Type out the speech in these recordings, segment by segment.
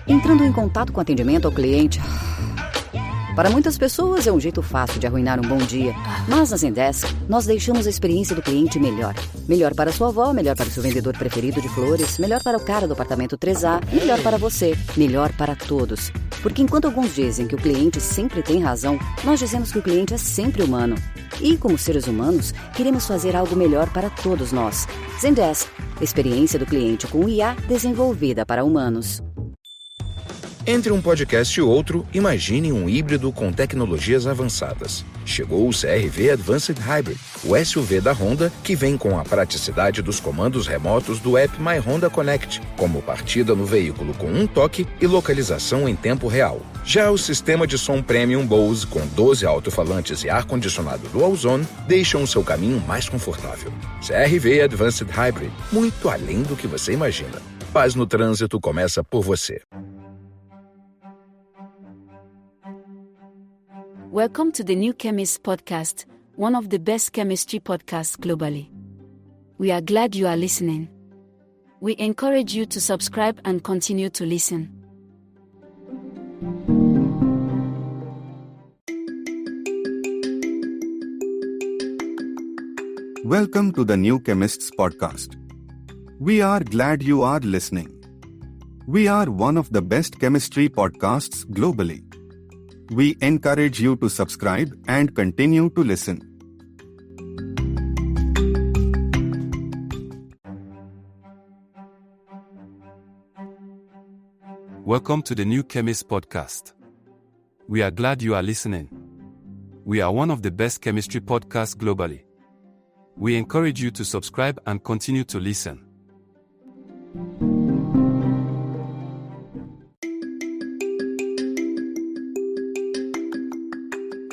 entrando em contato com o atendimento ao cliente. Para muitas pessoas é um jeito fácil de arruinar um bom dia, mas na Zendesk nós deixamos a experiência do cliente melhor. Melhor para sua avó, melhor para o seu vendedor preferido de flores, melhor para o cara do apartamento 3A, melhor para você, melhor para todos. Porque enquanto alguns dizem que o cliente sempre tem razão, nós dizemos que o cliente é sempre humano. E como seres humanos, queremos fazer algo melhor para todos nós. Zendesk, experiência do cliente com IA desenvolvida para humanos. Entre um podcast e outro, imagine um híbrido com tecnologias avançadas. Chegou o CR-V Advanced Hybrid, o SUV da Honda, que vem com a praticidade dos comandos remotos do app My Honda Connect, como partida no veículo com um toque e localização em tempo real. Já o sistema de som Premium Bose, com 12 alto-falantes e ar-condicionado Dual Zone, deixam o seu caminho mais confortável. CR-V Advanced Hybrid, muito além do que você imagina. Paz no trânsito começa por você. Welcome to the new Chemist podcast, one of the best chemistry podcasts globally. We are glad you are listening. We encourage you to subscribe and continue to listen. Welcome to the new Chemist's podcast. We are glad you are listening. We are one of the best chemistry podcasts globally. We encourage you to subscribe and continue to listen. Welcome to the new Chemist podcast. We are glad you are listening. We are one of the best chemistry podcasts globally. We encourage you to subscribe and continue to listen.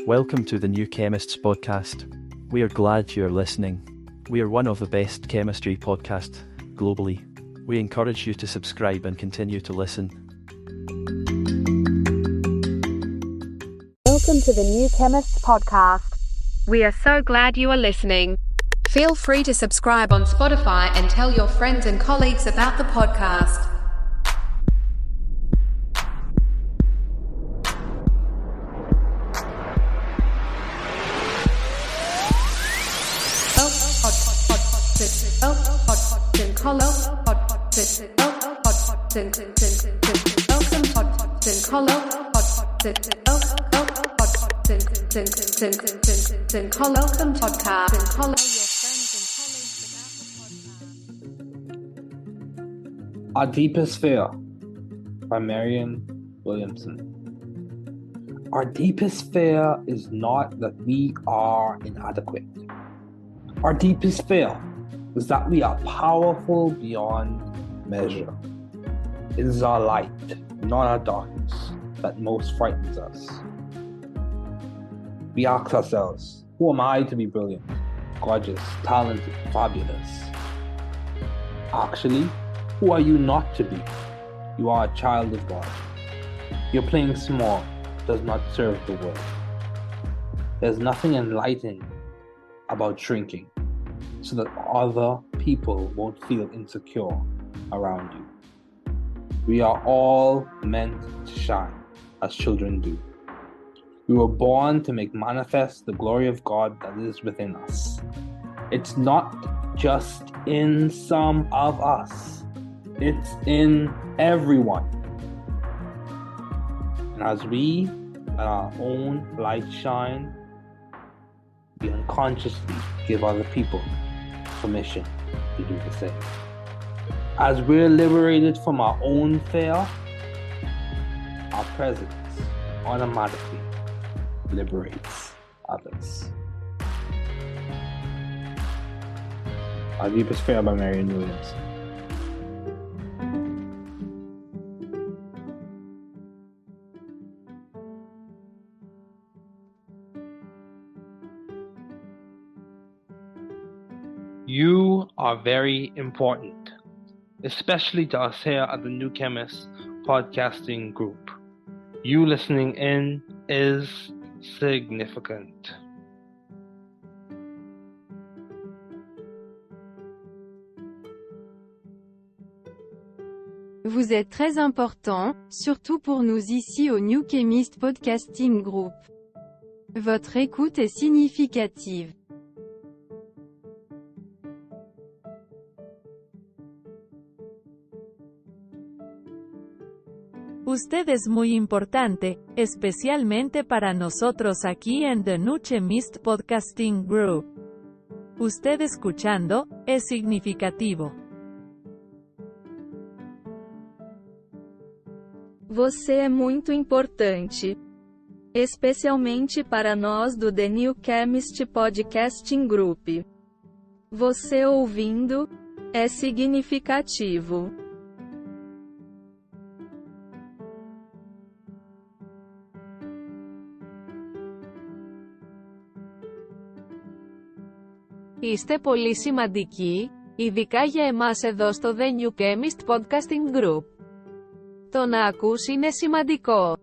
Welcome to the new Chemist's podcast. We are glad you are listening. We are one of the best chemistry podcasts globally. We encourage you to subscribe and continue to listen. Welcome to the new Chemist podcast. We are so glad you are listening. Feel free to subscribe on Spotify and tell your friends and colleagues about the podcast. Our Deepest Fear by Marianne Williamson. Our deepest fear is not that we are inadequate. Our deepest fear is that we are powerful beyond measure. It is our light, not our darkness, that most frightens us. We ask ourselves, who am I to be brilliant, gorgeous, talented, fabulous? Actually, who are you not to be? You are a child of God. Your playing small does not serve the world. There's nothing enlightening about shrinking so that other people won't feel insecure around you. We are all meant to shine as children do. We were born to make manifest the glory of God that is within us. It's not just in some of us. It's in everyone. And as we let our own light shine, we unconsciously give other people permission to do the same. As we're liberated from our own fear, our presence automatically liberates others. Our Deepest Fear by Marianne Williamson. You are very important, especially to us here at the New Chemist podcasting group. You listening in is significant. Vous êtes très important, surtout pour nous ici au New Chemist Podcasting Group. Votre écoute est significative. Usted es muy importante, especialmente para nosotros aquí en The New Chemist Podcasting Group. Usted escuchando, es significativo. Você é muito importante. Especialmente para nós do The New Chemist Podcasting Group. Você ouvindo, é significativo. Είστε πολύ σημαντικοί, ειδικά για εμάς εδώ στο The New Chemist Podcasting Group. Το να ακούς είναι σημαντικό.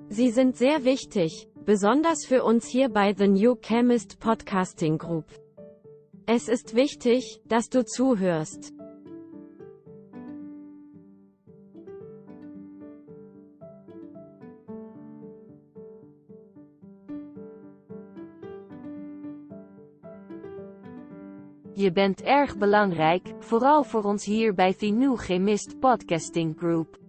Sie sind sehr wichtig, besonders für uns hier bei The New Chemist Podcasting Group. Es ist wichtig, dass du zuhörst. Je bent erg belangrijk, vooral voor ons hier bij The New Chemist Podcasting Group.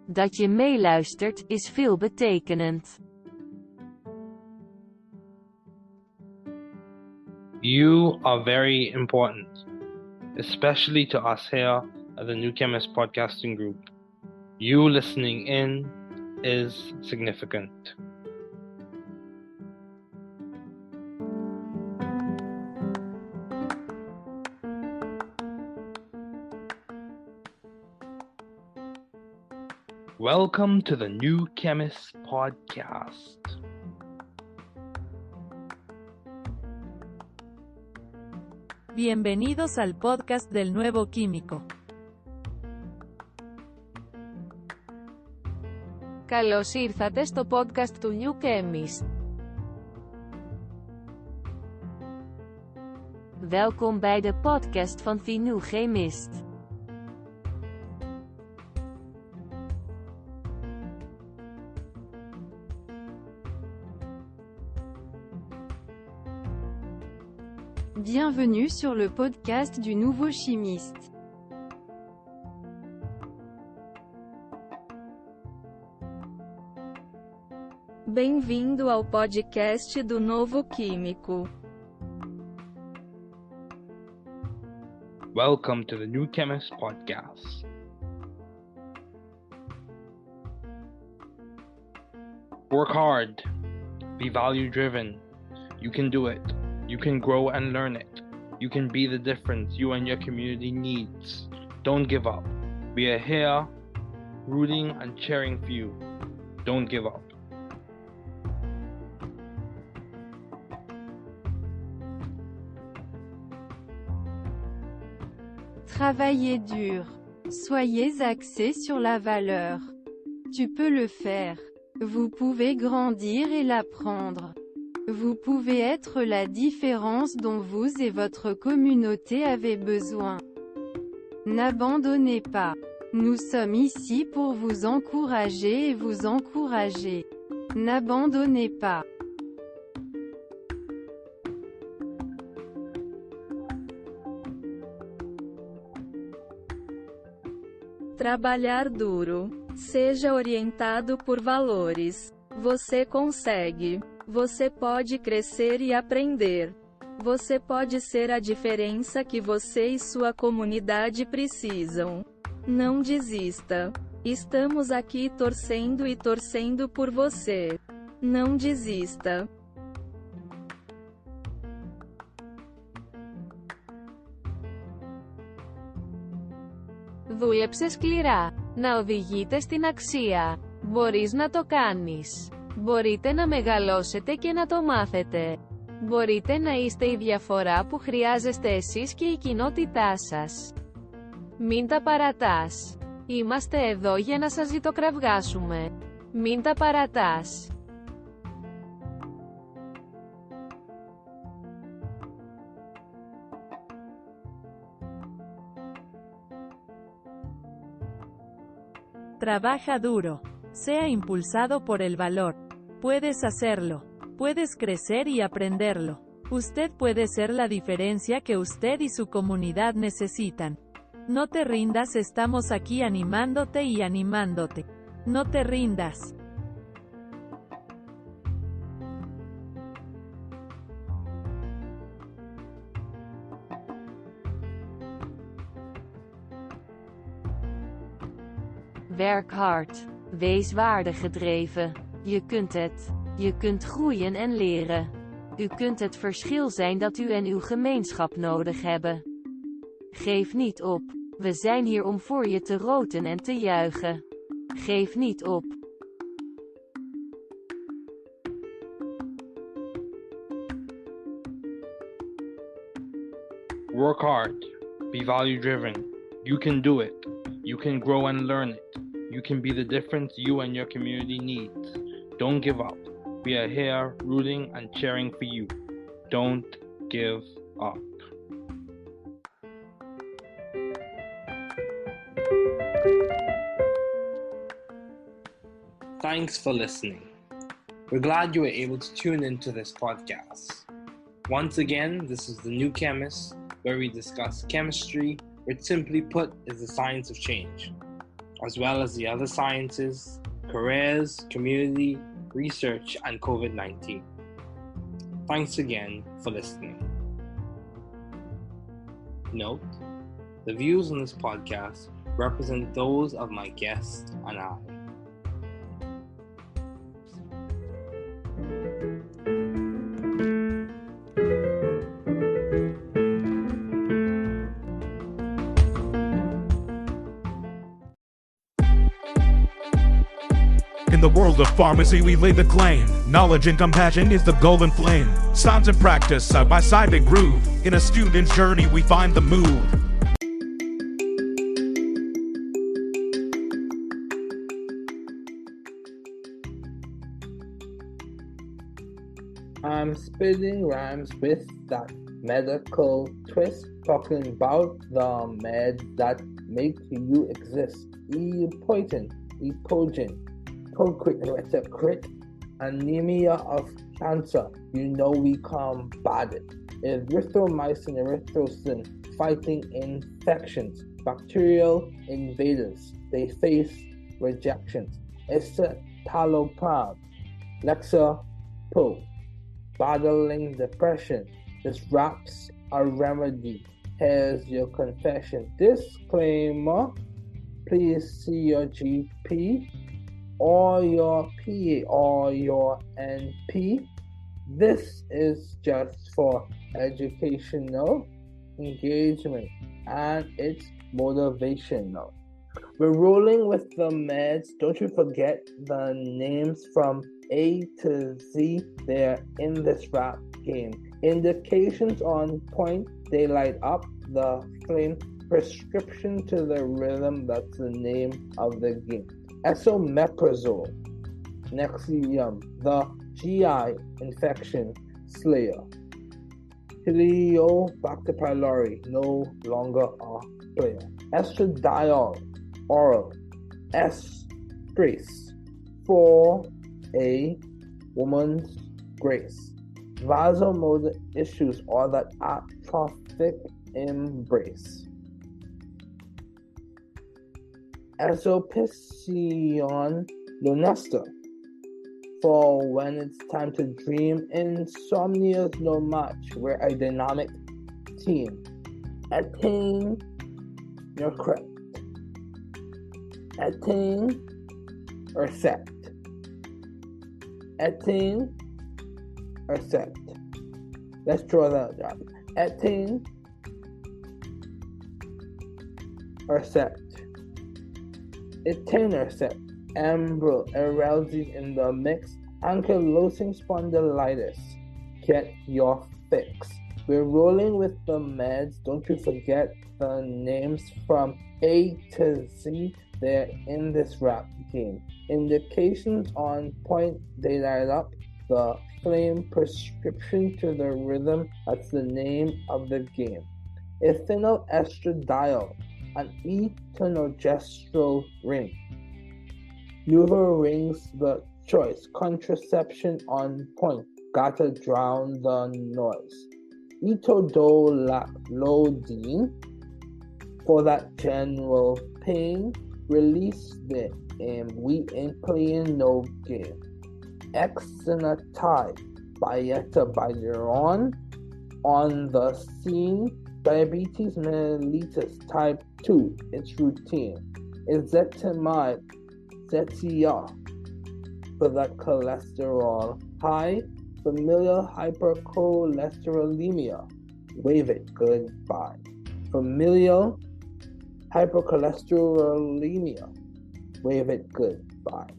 Dat je meeluistert, is veelbetekenend. You are very important, especially to us here at the New Chemist Podcasting Group. You listening in is significant. Welcome to the New Chemist Podcast. Bienvenidos al podcast del nuevo químico. Καλώς ήρθατε στο podcast του New Chemist. Welkom bij de podcast van The New Chemist. Bienvenue sur le podcast du nouveau chimiste. Bem-vindo ao podcast do novo químico. Welcome to the New Chemist Podcast. Work hard. Be value-driven. You can do it. You can grow and learn it. You can be the difference you and your community needs. Don't give up. We are here, rooting and cheering for you. Don't give up. Travaillez dur. Soyez axés sur la valeur. Tu peux le faire. Vous pouvez grandir et l'apprendre. Vous pouvez être la différence dont vous et votre communauté avez besoin. N'abandonnez pas. Nous sommes ici pour vous encourager et vous encourager. N'abandonnez pas. Trabalhar duro. Seja orientado por valores. Você consegue. Você pode crescer e aprender. Você pode ser a diferença que você e sua comunidade precisam. Não desista. Estamos aqui torcendo e torcendo por você. Não desista. Δούλεψε σκληρά. Να οδηγείτε στην αξία. Μπορείς να το κάνεις. Μπορείτε να μεγαλώσετε και να το μάθετε. Μπορείτε να είστε η διαφορά που χρειάζεστε εσείς και η κοινότητά σας. Μην τα παρατάς. Είμαστε εδώ για να σας ζητοκραυγάσουμε. Μην τα παρατάς. Trabaja duro. Sea impulsado por el valor. Puedes hacerlo. Puedes crecer y aprenderlo. Usted puede ser la diferencia que usted y su comunidad necesitan. No te rindas, estamos aquí animándote y animándote. No te rindas. Werk hard. Wees waardegedreven. Je kunt het. Je kunt groeien en leren. U kunt het verschil zijn dat u en uw gemeenschap nodig hebben. Geef niet op. We zijn hier om voor je te roten en te juichen. Geef niet op. Work hard. Be value-driven. You can do it. You can grow and learn it. You can be the difference you and your community needs. Don't give up. We are here rooting and cheering for you. Don't give up. Thanks for listening. We're glad you were able to tune into this podcast. Once again, this is The New Chemist, where we discuss chemistry, which simply put is the science of change, as well as the other sciences, careers, community, research, and COVID-19. Thanks again for listening. Note, the views on this podcast represent those of my guest and I. In the world of pharmacy, we lay the claim. Knowledge and compassion is the golden flame. Science and practice, side by side they groove. In a student's journey, we find the move. I'm spitting rhymes with that medical twist, talking about the meds that make you exist. E-potent, E-potent. Crit, anemia of cancer, you know we combat it. Erythromycin, fighting infections, bacterial invaders, they face rejections. Escitalopram, Lexapro, battling depression, this rap's a remedy, here's your confession. Disclaimer, please see your GP or your PA or your NP. This is just for educational engagement and it's motivational. We're rolling with the meds. Don't you forget the names from A to Z. They're in this rap game. Indications on point, they light up the flame. Prescription to the rhythm, that's the name of the game. Esomeprazole, Nexium, the GI infection slayer. Helicobacter pylori, no longer a player. Estradiol, oral, S-grace, for a woman's grace. Vasomotor issues or that atrophic embrace. Esopicion lunesta, for when it's time to dream. Insomnia's no match, we're a dynamic team. Attain your crypt. Attain or set. Attain or set. Let's draw that up. Attain or set. Etanercept, Ambril, Erelzi in the mix, ankylosing spondylitis. Get your fix. We're rolling with the meds. Don't you forget the names from A to Z. They're in this rap game. Indications on point, they light up the flame. Prescription to the rhythm, that's the name of the game. Ethinyl estradiol, an etinogestrel ring. Neuter rings the choice. Contraception on point. Gotta drown the noise. Etodolaclodine for that general pain. Release the aim. We ain't playing no game. Exenatide. Beta-biduron on the scene. Diabetes mellitus type 2. It's routine. Ezetimibe. Zetia for that cholesterol high. Familial hypercholesterolemia. Wave it goodbye. Familial hypercholesterolemia. Wave it goodbye.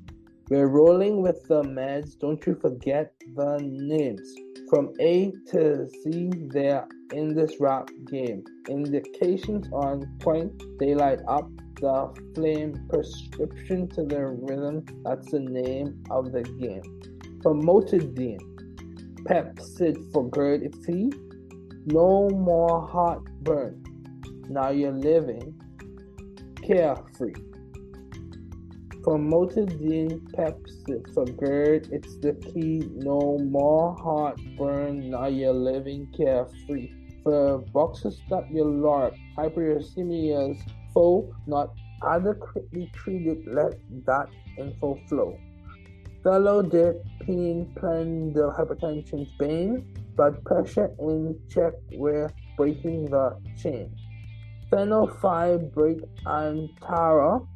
We're rolling with the meds. Don't you forget the names. From A to Z, they're in this rap game. Indications on point. They light up the flame. Prescription to the rhythm. That's the name of the game. Famotidine. Pepsid for GERD fee. No more heartburn. Now you're living carefree. Famotidine, Pepsid for GERD, it's the key. No more heartburn. Now you're living carefree. For boxer-stop-your-lark, hyperuricemia's foe, not adequately treated. Let that info flow. Felodipine, Plendil, hypertension's bane. Blood pressure in check, we're breaking the chain. Phenylfibrate Antara.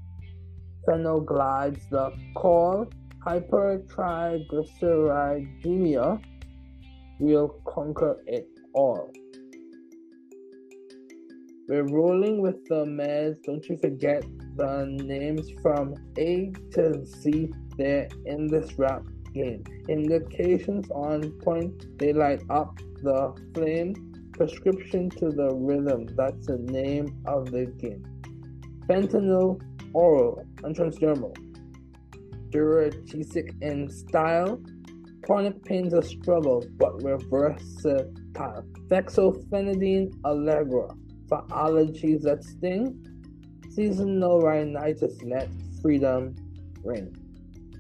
Phenylglides the call. Hypertriglyceridemia. We'll conquer it all. We're rolling with the meds. Don't you forget the names. From A to Z. They're in this rap game. Indications on point. They light up the flame. Prescription to the rhythm. That's the name of the game. Fentanyl, oral and transdermal. Duragesic in style. Chronic pain's a struggle, but we're versatile. Fexofenadine, Allegra. For allergies that sting. Seasonal rhinitis, let freedom ring.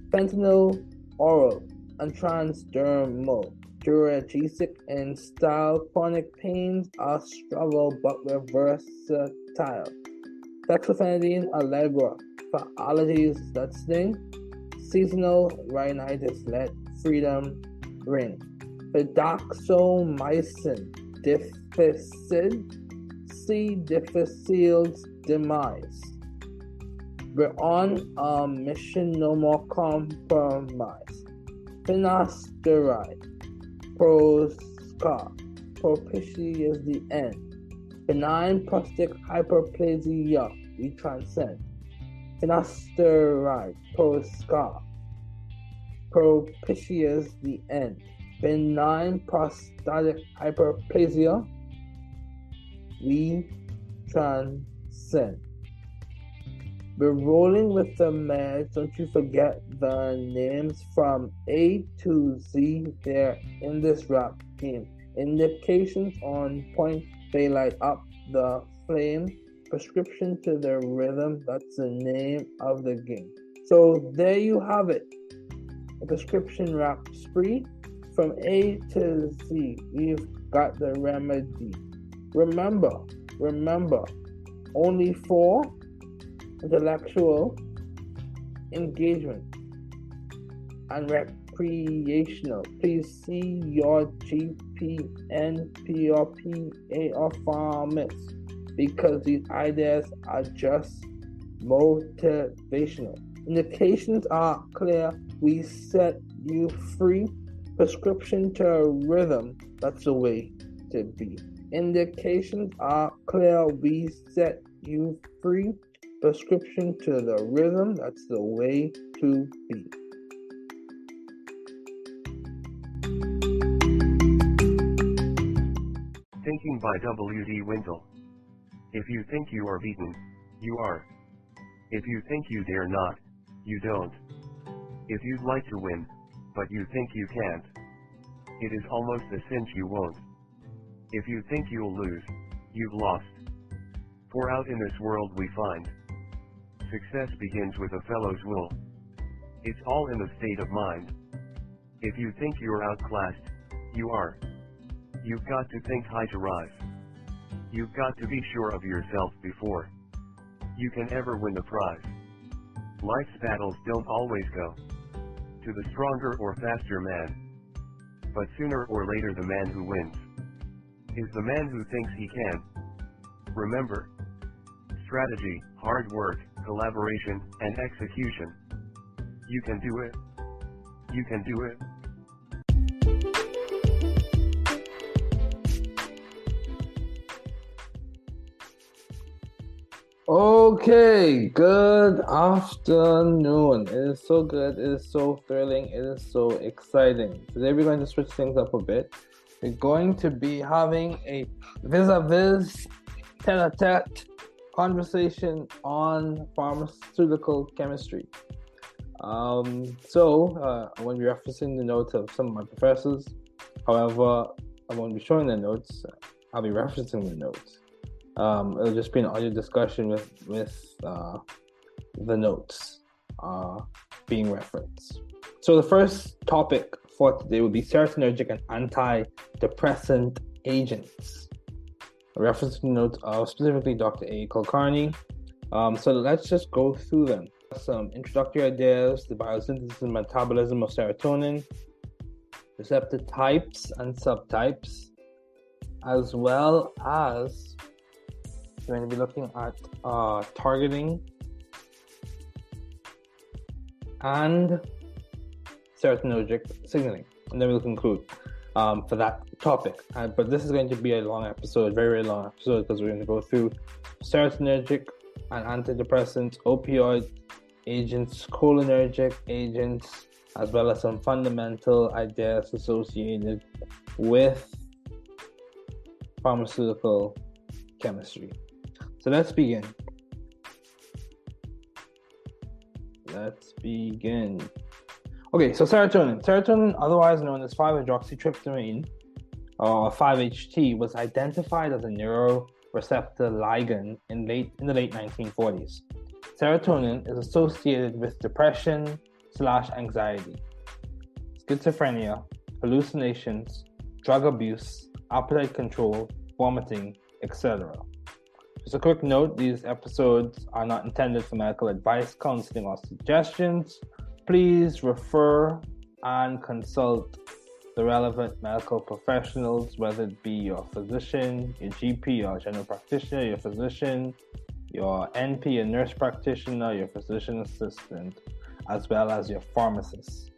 Fentanyl, oral and transdermal. Duragesic in style. Chronic pains are struggle, but we're versatile. Fexofenadine, Allegra. For allergies that sting. Seasonal rhinitis, let freedom ring. Fidaxomicin, Difficid. C. Difficile's demise. We're on a mission, no more compromise. Finasteride, Proscar, propitious the end. Benign prostate hyperplasia, we transcend. Finasteride, Proscar, propitious the end. Benign prostatic hyperplasia, we transcend. We're rolling with the meds. Don't you forget the names. From A to Z, they're in this rap game. Indications on point. They light up the flame. Prescription to the rhythm. That's the name of the game. So there you have it. A prescription rap spree. From A to Z, we've got the remedy. Remember, only for intellectual engagement and recreational. Please see your GP, NP, or PA or pharmacist, because these ideas are just motivational. Indications are clear. We set you free. Prescription to rhythm. That's the way to be. Indications are clear. We set you free. Prescription to the rhythm. That's the way to be. Thinking by W.D. Wintle. If you think you are beaten, you are. If you think you dare not, you don't. If you'd like to win, but you think you can't, it is almost a cinch you won't. If you think you'll lose, you've lost. For out in this world we find, success begins with a fellow's will. It's all in the state of mind. If you think you're outclassed, you are. You've got to think high to rise. You've got to be sure of yourself before you can ever win the prize. Life's battles don't always go to the stronger or faster man, but sooner or later the man who wins is the man who thinks he can. Remember, strategy, hard work, collaboration, and execution. You can do it. You can do it. Okay, good afternoon. It is so good, it is so thrilling, it is so exciting. Today we're going to switch things up a bit. We're going to be having a vis-a-vis, tete-a-tete conversation on pharmaceutical chemistry. I won't be referencing the notes of some of my professors. However, I won't be showing the notes. I'll be referencing the notes. It'll just be an audio discussion with the notes being referenced. So the first topic for today will be serotonergic and antidepressant agents. A reference to the notes of specifically Dr. A. Kulkarni. So let's just go through them. Some introductory ideas, the biosynthesis and metabolism of serotonin, receptor types and subtypes, as well as we're going to be looking at targeting and serotonergic signaling. And then we'll conclude for that topic. But this is going to be a long episode, very, very long episode, because we're going to go through serotonergic and antidepressants, opioid agents, cholinergic agents, as well as some fundamental ideas associated with pharmaceutical chemistry. So let's begin. Okay, so serotonin. Serotonin, otherwise known as 5-hydroxytryptamine, or 5-HT, was identified as a neuroreceptor ligand in the late 1940s. Serotonin is associated with depression/anxiety, schizophrenia, hallucinations, drug abuse, appetite control, vomiting, etc. Just a quick note, these episodes are not intended for medical advice, counseling, or suggestions. Please refer and consult the relevant medical professionals, whether it be your physician, your GP, your general practitioner, your physician, your NP, your nurse practitioner, your physician assistant, as well as your pharmacist.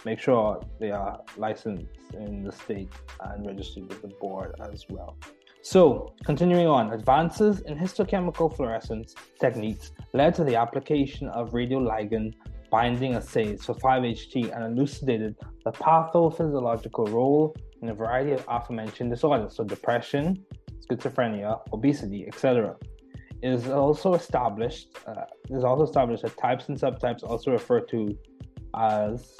Make sure they are licensed in the state and registered with the board as well. So, continuing on, advances in histochemical fluorescence techniques led to the application of radioligand binding assays for 5-HT and elucidated the pathophysiological role in a variety of aforementioned disorders, so depression, schizophrenia, obesity, etc. It is also established that types and subtypes, also referred to as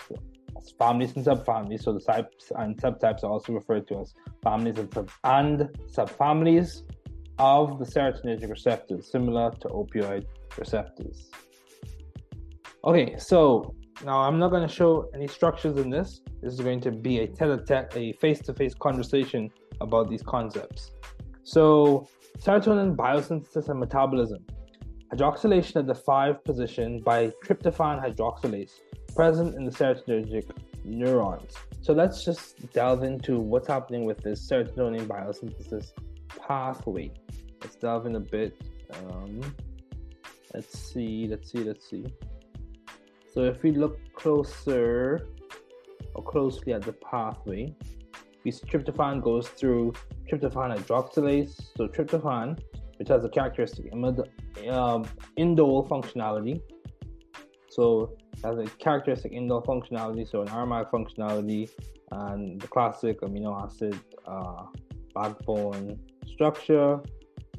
families and subfamilies, so the types and subtypes are also referred to as families and subfamilies of the serotonergic receptors, similar to opioid receptors. Okay, so now I'm not going to show any structures in this. This is going to be a tete-a-tete, a face-to-face conversation about these concepts. So, serotonin biosynthesis and metabolism. Hydroxylation at the 5 position by tryptophan hydroxylase, present in the serotonergic neurons. So let's just delve into what's happening with this serotonin biosynthesis pathway. Let's delve in a bit. Let's see. So if we look closely at the pathway, tryptophan goes through tryptophan hydroxylase. So tryptophan, which has a characteristic indole functionality. So it has a characteristic indole functionality, so an aromatic functionality, and the classic amino acid backbone structure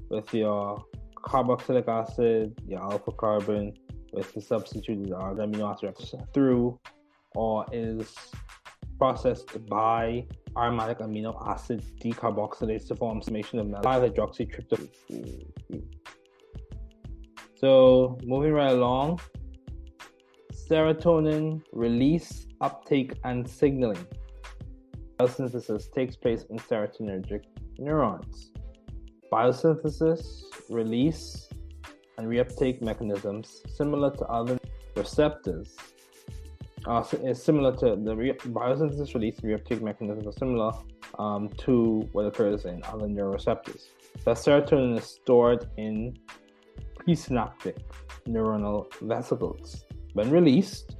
with your carboxylic acid, your alpha carbon, with the substituted amino acid through, or is processed by aromatic amino acid decarboxylase to form summation of 5-hydroxytryptophan. So moving right along, serotonin release, uptake, and signaling. Biosynthesis takes place in serotonergic neurons. Biosynthesis, release, and reuptake mechanisms similar to other receptors. Biosynthesis, release, and reuptake mechanisms are similar to what occurs in other neuroreceptors. The serotonin is stored in presynaptic neuronal vesicles. When released,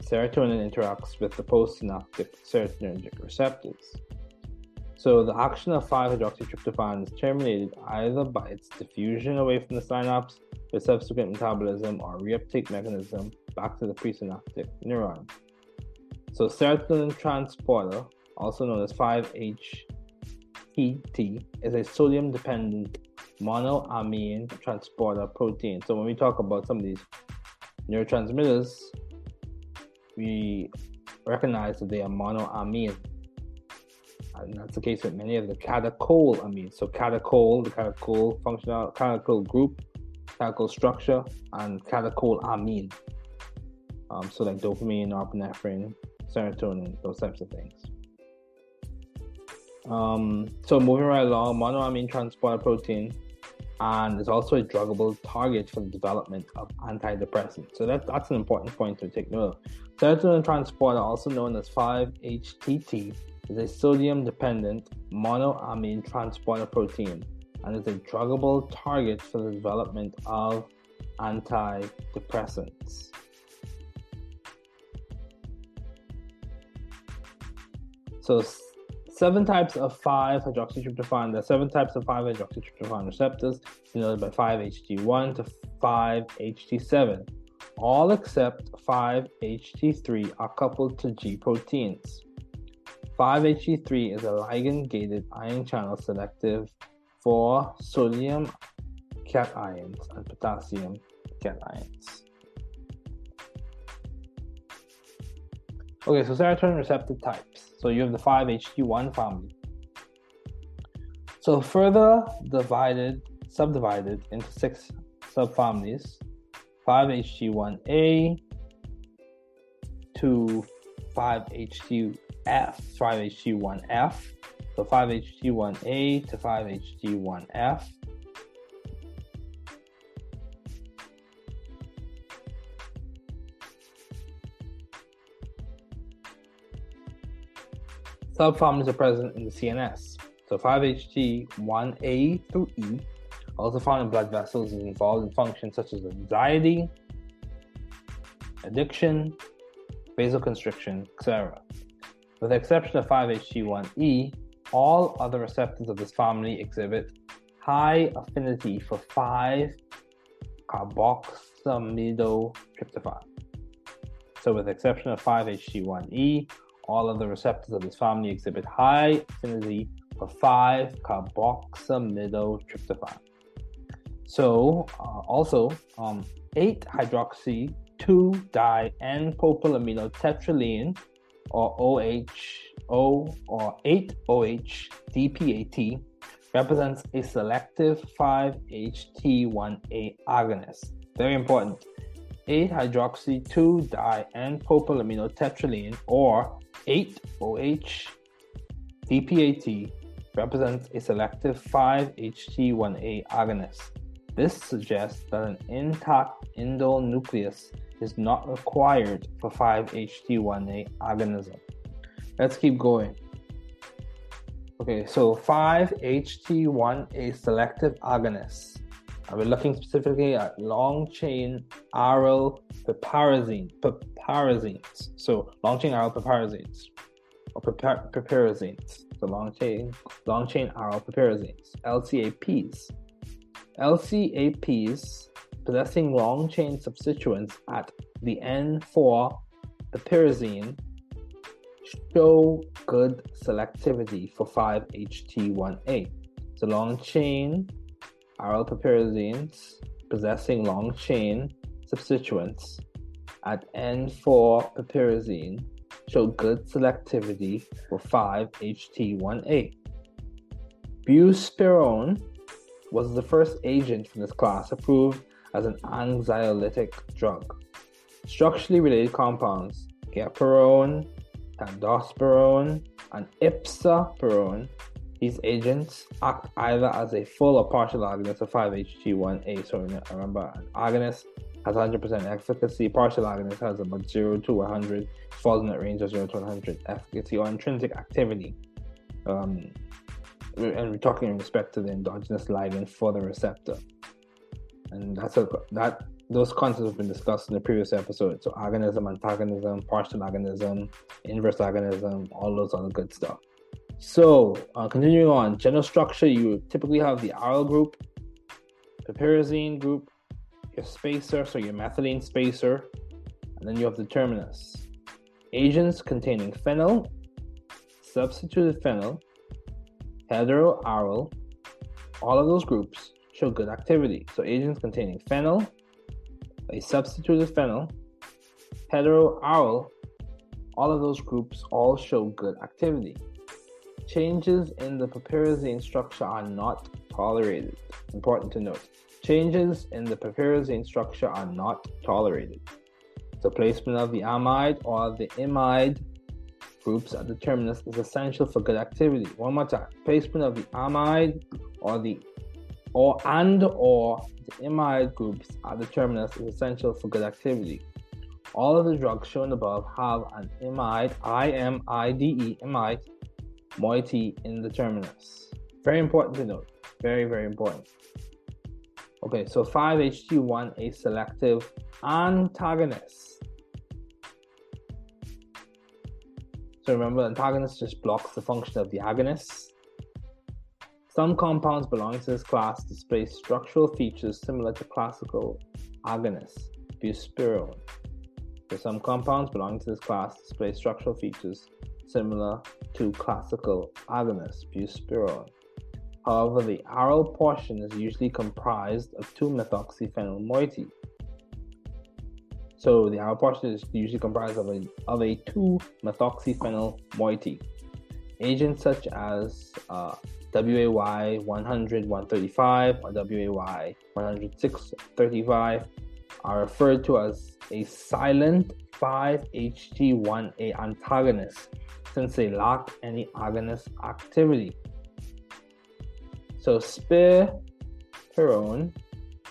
serotonin interacts with the postsynaptic serotonergic receptors. So the action of 5-hydroxytryptophan is terminated either by its diffusion away from the synapse with subsequent metabolism or reuptake mechanism back to the presynaptic neuron. So serotonin transporter, also known as 5-HTT, is a sodium-dependent monoamine transporter protein. So when we talk about some of these neurotransmitters, we recognize that they are monoamine. And that's the case with many of the catecholamines. So catechol, the catechol functional, catechol group, catechol structure, and catecholamine. So like dopamine, norepinephrine, serotonin, those types of things. So moving right along, monoamine transporter protein, and is also a druggable target for the development of antidepressants. So that's an important point to take note of. Serotonin transporter, also known as 5-HTT, is a sodium-dependent monoamine transporter protein and is a druggable target for the development of antidepressants. So 7 types of 5-hydroxytryptophan. There are 7 types of 5-hydroxytryptophan receptors, denoted by 5-HT1 to 5-HT7. All except 5-HT3 are coupled to G proteins. 5-HT3 is a ligand-gated ion channel selective for sodium cations and potassium cations. Okay, so serotonin receptor types. So you have the 5-HT1 family. So further subdivided into 6 subfamilies: 5-HT1A to 5-HT1F. So 5-HT1A to 5-HT1F. Subfamilies are present in the CNS. So 5-HT1A through E, also found in blood vessels, is involved in functions such as anxiety, addiction, vasoconstriction, etc. With the exception of 5-HT1E, all other receptors of this family exhibit high affinity for 5-carboxamidotryptophan. So with the exception of 5-HT1E, all other receptors of this family exhibit high affinity for 5-carboxamidotryptophan. So also 8-hydroxy-2-di-N-propylaminotetraline, or OHO, or 8-OH-DPAT, represents a selective 5-HT1A agonist. Very important. 8-hydroxy-2-di-N-propylaminotetraline, or 8-OH-DPAT, represents a selective 5-HT1A agonist. This suggests that an intact indole nucleus is not required for 5-HT1A agonism. Let's keep going. Okay, so 5-HT1A selective agonists. We're looking specifically at long-chain aryl piperazines. So long-chain aryl piperazines, or piperazines. So long-chain aryl piperazines, LCAPs. LCAPs possessing long-chain substituents at the N4 piperazine show good selectivity for 5-HT1A. So long-chain aryl piperazines possessing long-chain substituents at N4 piperazine show good selectivity for 5-HT1A. Buspirone was the first agent from this class approved as an anxiolytic drug. Structurally related compounds, gepirone, aldosterone, and ipsaperone. These agents act either as a full or partial agonist of 5-HT1A. So remember, an agonist has 100% efficacy. Partial agonist has about 0 to 100. Falls in that range of 0 to 100 efficacy or intrinsic activity. And we're talking in respect to the endogenous ligand for the receptor. And those concepts have been discussed in the previous episode. So agonism, antagonism, partial agonism, inverse agonism, all those other good stuff. So continuing on, general structure, you typically have the aryl group, piperazine group, your spacer, so your methylene spacer, and then you have the terminus. Agents containing phenyl, substituted phenyl, heteroaryl, all of those groups show good activity. So agents containing phenyl, a substituted phenyl, heteroaryl, all of those groups all show good activity. Changes in the piperazine structure are not tolerated. Important to note. Changes in the piperazine structure are not tolerated. So placement of the amide or the imide groups at the terminus is essential for good activity. One more time. Placement of the amide or the imide groups at the terminus is essential for good activity. All of the drugs shown above have an imide, I-M-I-D-E, imide, moiety in the terminus. Very important to note. Very, very important. Okay, so 5-HT1A selective antagonists. So remember, antagonist just blocks the function of the agonist. Some compounds belonging to this class display structural features similar to classical agonists, buspirone. So some compounds belonging to this class display structural features similar to classical agonists, buspirone. However, the aryl portion is usually comprised of 2-methoxyphenyl moiety. So the aryl portion is usually comprised of a 2-methoxyphenyl moiety. Agents such as WAY 100-135 or WAY 100-635 are referred to as a silent 5-HT1A antagonist since they lack any agonist activity. So spirone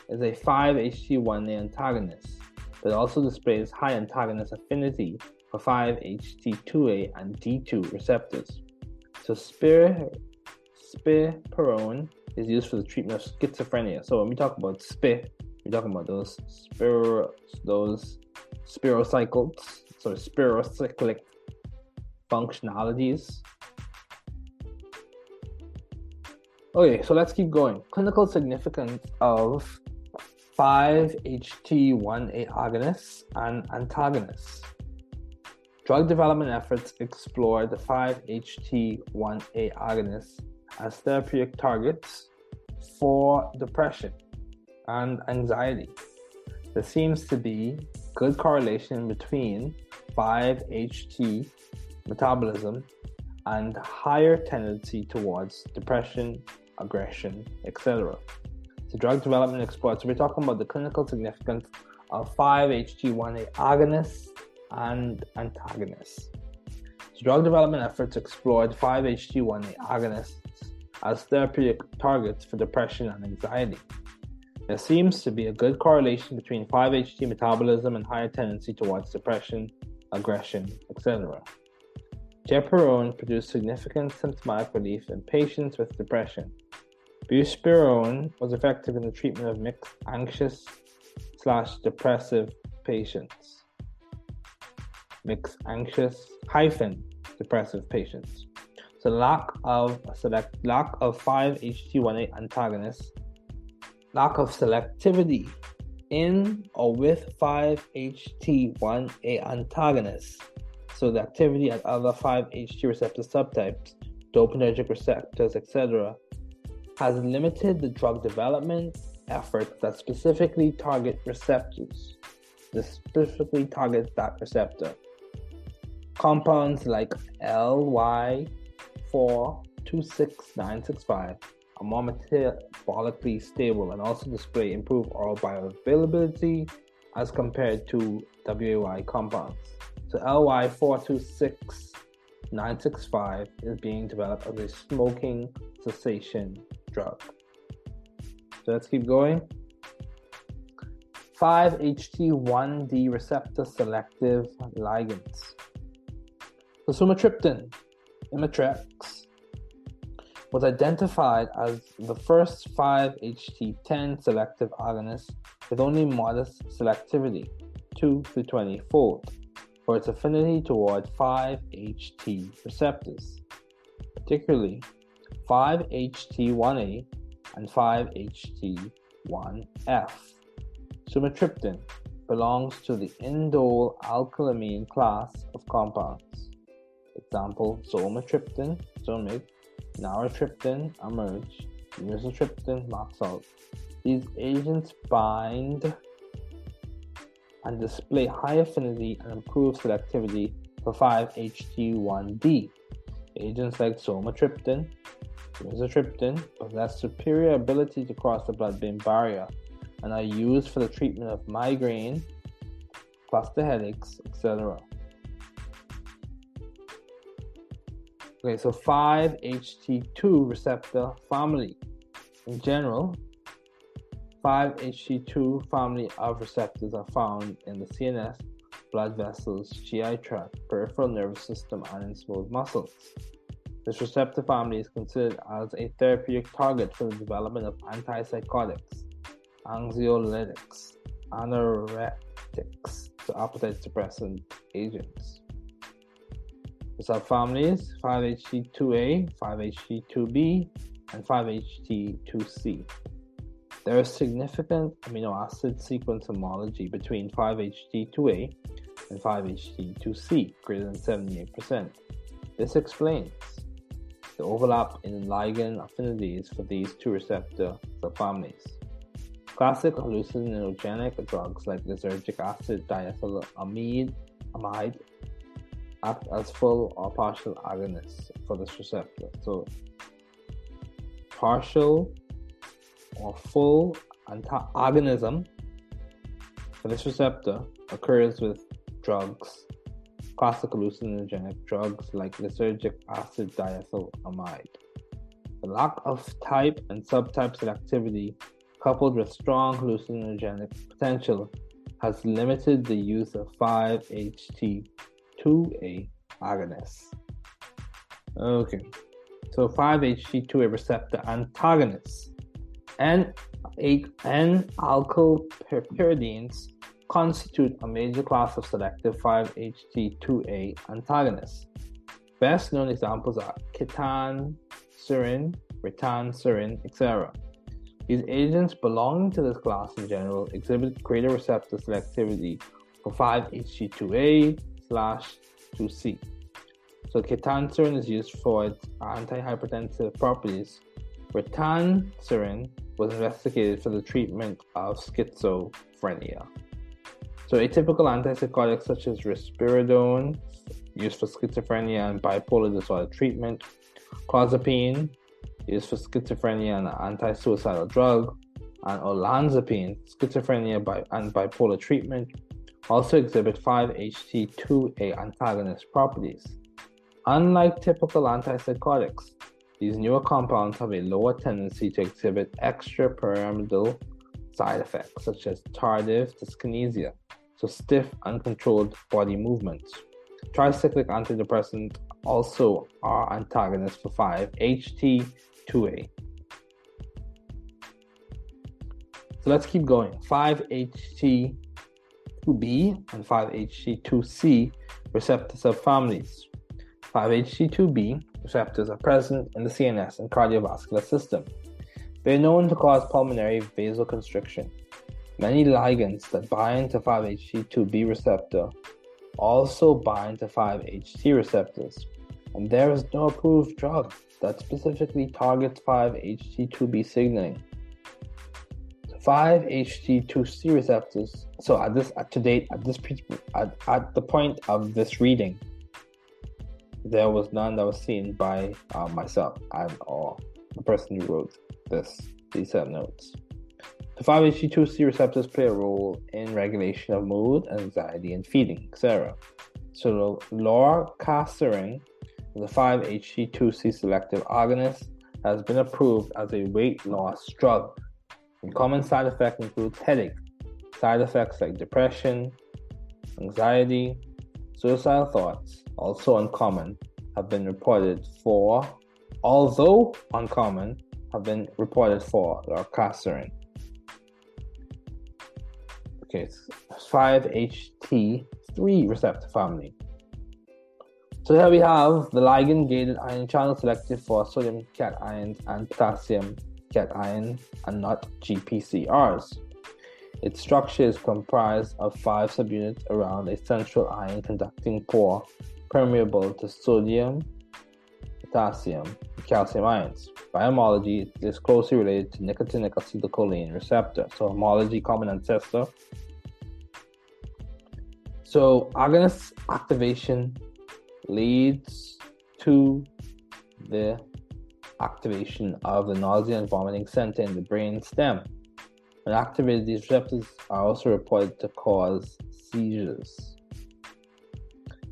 is a 5-HT1A antagonist, but also displays high antagonist affinity for 5-HT2A and D2 receptors. So spirone is used for the treatment of schizophrenia. So when we talk about we're talking about those spirocyclic functionalities. Okay, so let's keep going. Clinical significance of 5-HT1A agonists and antagonists. Drug development efforts explore the 5-HT1A agonists as therapeutic targets for depression and anxiety. There seems to be good correlation between 5-HT metabolism and higher tendency towards depression, aggression, etc. So drug development explored. So we're talking about the clinical significance of 5-HT1A agonists and antagonists. So drug development efforts explored 5-HT1A agonists as therapeutic targets for depression and anxiety. There seems to be a good correlation between 5-HT metabolism and higher tendency towards depression, aggression, etc. Gepirone produced significant symptomatic relief in patients with depression. Buspirone was effective in the treatment of mixed anxious/depressive patients. Mixed anxious-depressive patients. So lack of 5-HT1A antagonists, lack of selectivity in or with 5-HT1A antagonists. So the activity at other 5-HT receptor subtypes, dopaminergic receptors, etc., has limited the drug development efforts that specifically target receptors. This specifically targets that receptor. Compounds like LY426965 are more metabolically stable and also display improved oral bioavailability, as compared to WAY compounds. So LY426965 is being developed as a smoking cessation drug. So let's keep going. 5-HT1D receptor selective ligands. So sumatriptan, Imitrex, was identified as the first 5-HT10 selective agonist with only modest selectivity, 2 to 20-fold, for its affinity toward 5-HT receptors, particularly 5-HT1A and 5-HT1F. Sumatriptan belongs to the indole alkylamine class of compounds. Example: zomatriptan, Zomig, naratriptan, Emerge, misotriptan, Maxalt. These agents bind and display high affinity and improved selectivity for 5-HT1D. Agents like zomatriptan, misotriptan possess superior ability to cross the blood-brain barrier and are used for the treatment of migraine, cluster headaches, etc. Okay, so 5-HT2 receptor family. In general, 5-HT2 family of receptors are found in the CNS, blood vessels, GI tract, peripheral nervous system, and in smooth muscles. This receptor family is considered as a therapeutic target for the development of antipsychotics, anxiolytics, anoretics, to appetite suppressant agents. The subfamilies: 5-HT2A, 5-HT2B, and 5-HT2C. There is significant amino acid sequence homology between 5-HT2A and 5-HT2C, greater than 78%. This explains the overlap in ligand affinities for these two receptor subfamilies. Classic hallucinogenic drugs like lysergic acid diethylamide act as full or partial agonists for this receptor. So, partial or full agonism for this receptor occurs with drugs, classic hallucinogenic drugs like lysergic acid diethylamide. The lack of type and subtype selectivity, coupled with strong hallucinogenic potential, has limited the use of 5-HT2A agonists. Okay, so 5-HT2A receptor antagonists and N-alkylpyridines constitute a major class of selective 5-HT2A antagonists. Best known examples are ketanserin, ritanserin, etc. These agents belonging to this class in general exhibit greater receptor selectivity for 5-HT2A/2C. So ketanserin is used for its antihypertensive properties. Ritanserin was investigated for the treatment of schizophrenia. So atypical antipsychotics such as risperidone, used for schizophrenia and bipolar disorder treatment, clozapine, used for schizophrenia and anti-suicidal drug, and olanzapine, schizophrenia and bipolar treatment, also exhibit 5-HT2A antagonist properties. Unlike typical antipsychotics, these newer compounds have a lower tendency to exhibit extrapyramidal side effects such as tardive dyskinesia, so stiff, uncontrolled body movements. Tricyclic antidepressants also are antagonists for 5-HT2A. So let's keep going. 5-HT2B and 5-HT2C receptor subfamilies. 5-HT2B receptors are present in the CNS and cardiovascular system. They are known to cause pulmonary vasoconstriction. Many ligands that bind to 5-HT2B receptor also bind to 5-HT receptors, and there is no approved drug that specifically targets 5-HT2B signaling. 5-HT2C receptors. So at the point of this reading, there was none that was seen by myself and or the person who wrote these set notes. The 5-HT2C receptors play a role in regulation of mood, anxiety, and feeding, etc. So lorcaserin, the 5-HT2C selective agonist, has been approved as a weight loss drug. And common side effects include headache, side effects like depression, anxiety, suicidal thoughts, also uncommon, have been reported for, although uncommon, have been reported for lorcaserin. Okay, it's 5-HT3 receptor family. So here we have the ligand-gated ion channel selected for sodium cations and potassium cations and not GPCRs. Its structure is comprised of 5 subunits around a central ion-conducting pore permeable to sodium, potassium, and calcium ions. By homology, it is closely related to nicotinic acetylcholine receptor. So homology, common ancestor. So agonist activation leads to the activation of the nausea and vomiting center in the brain stem. When activated, these receptors are also reported to cause seizures.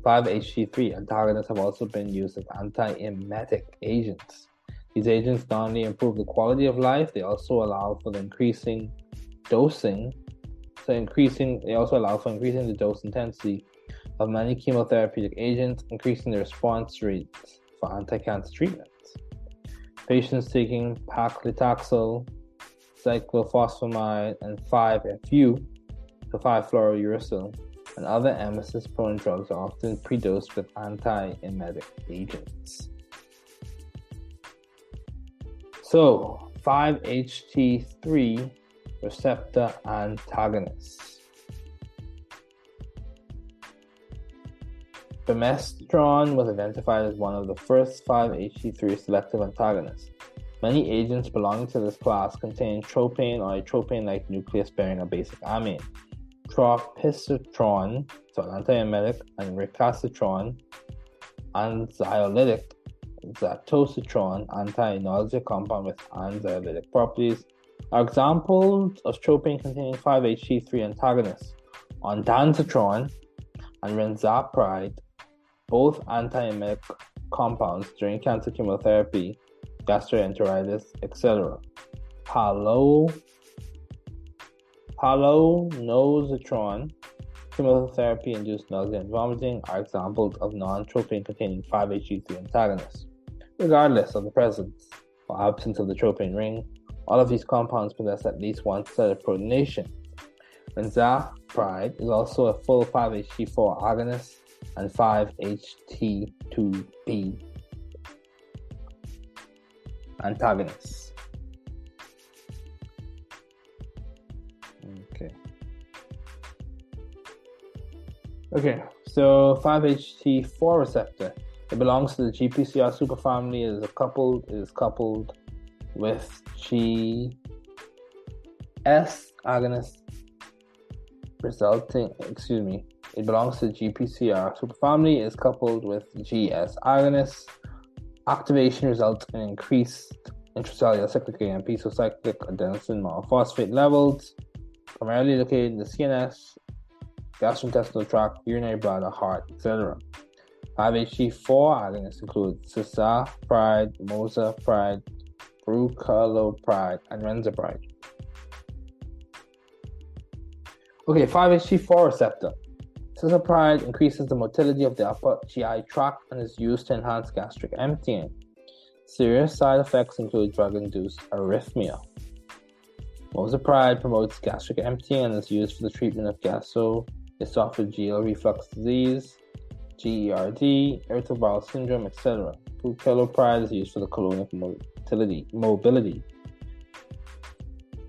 5-HT3 antagonists have also been used as antiemetic agents. These agents not only improve the quality of life, they also allow for the increasing dosing. They also allow for increasing the dose intensity of many chemotherapeutic agents, increasing the response rates for anti-cancer treatments. Patients taking paclitaxel, cyclophosphamide, and 5-FU, the 5-fluorouracil, and other emesis-prone drugs are often predosed with antiemetic agents. So, 5-HT3 receptor antagonists. Bimestron was identified as one of the first 5-HT3 selective antagonists. Many agents belonging to this class contain tropane or a tropane-like nucleus bearing a basic amine. Tropisitron, so an antiemetic, and recalcitrant, anxiolytic, zatositron, anti-nausea compound with anxiolytic properties, are examples of tropane-containing 5-HT3 antagonists. Ondansetron and renzapride, both antiemetic compounds during cancer chemotherapy, gastroenteritis, etc. Palonositron, chemotherapy-induced nausea and vomiting, are examples of non-tropane-containing 5-HT3 antagonists. Regardless of the presence or absence of the tropane ring, all of these compounds possess at least one set of protonation. Renzapride is also a full 5-HT4 agonist and 5-HT2B antagonist. Okay, so 5-HT4 receptor. It belongs to the GPCR superfamily. It is coupled with GS agonist It belongs to the GPCR superfamily. It is coupled with GS agonists. Activation results in increased intracellular cyclic AMP, so cyclic adenosine monophosphate levels, primarily located in the CNS, gastrointestinal tract, urinary bladder, heart, etc. 5-HT4 agonists include cisapride, mozapride, brucalopride, and renzapride. Okay, 5-HT4 receptor. Cisapride increases the motility of the upper GI tract and is used to enhance gastric emptying. Serious side effects include drug-induced arrhythmia. Mozapride promotes gastric emptying and is used for the treatment of gastroesophageal reflux disease, GERD, irritable bowel syndrome, etc. Brucalopride is used for the colonic mobility.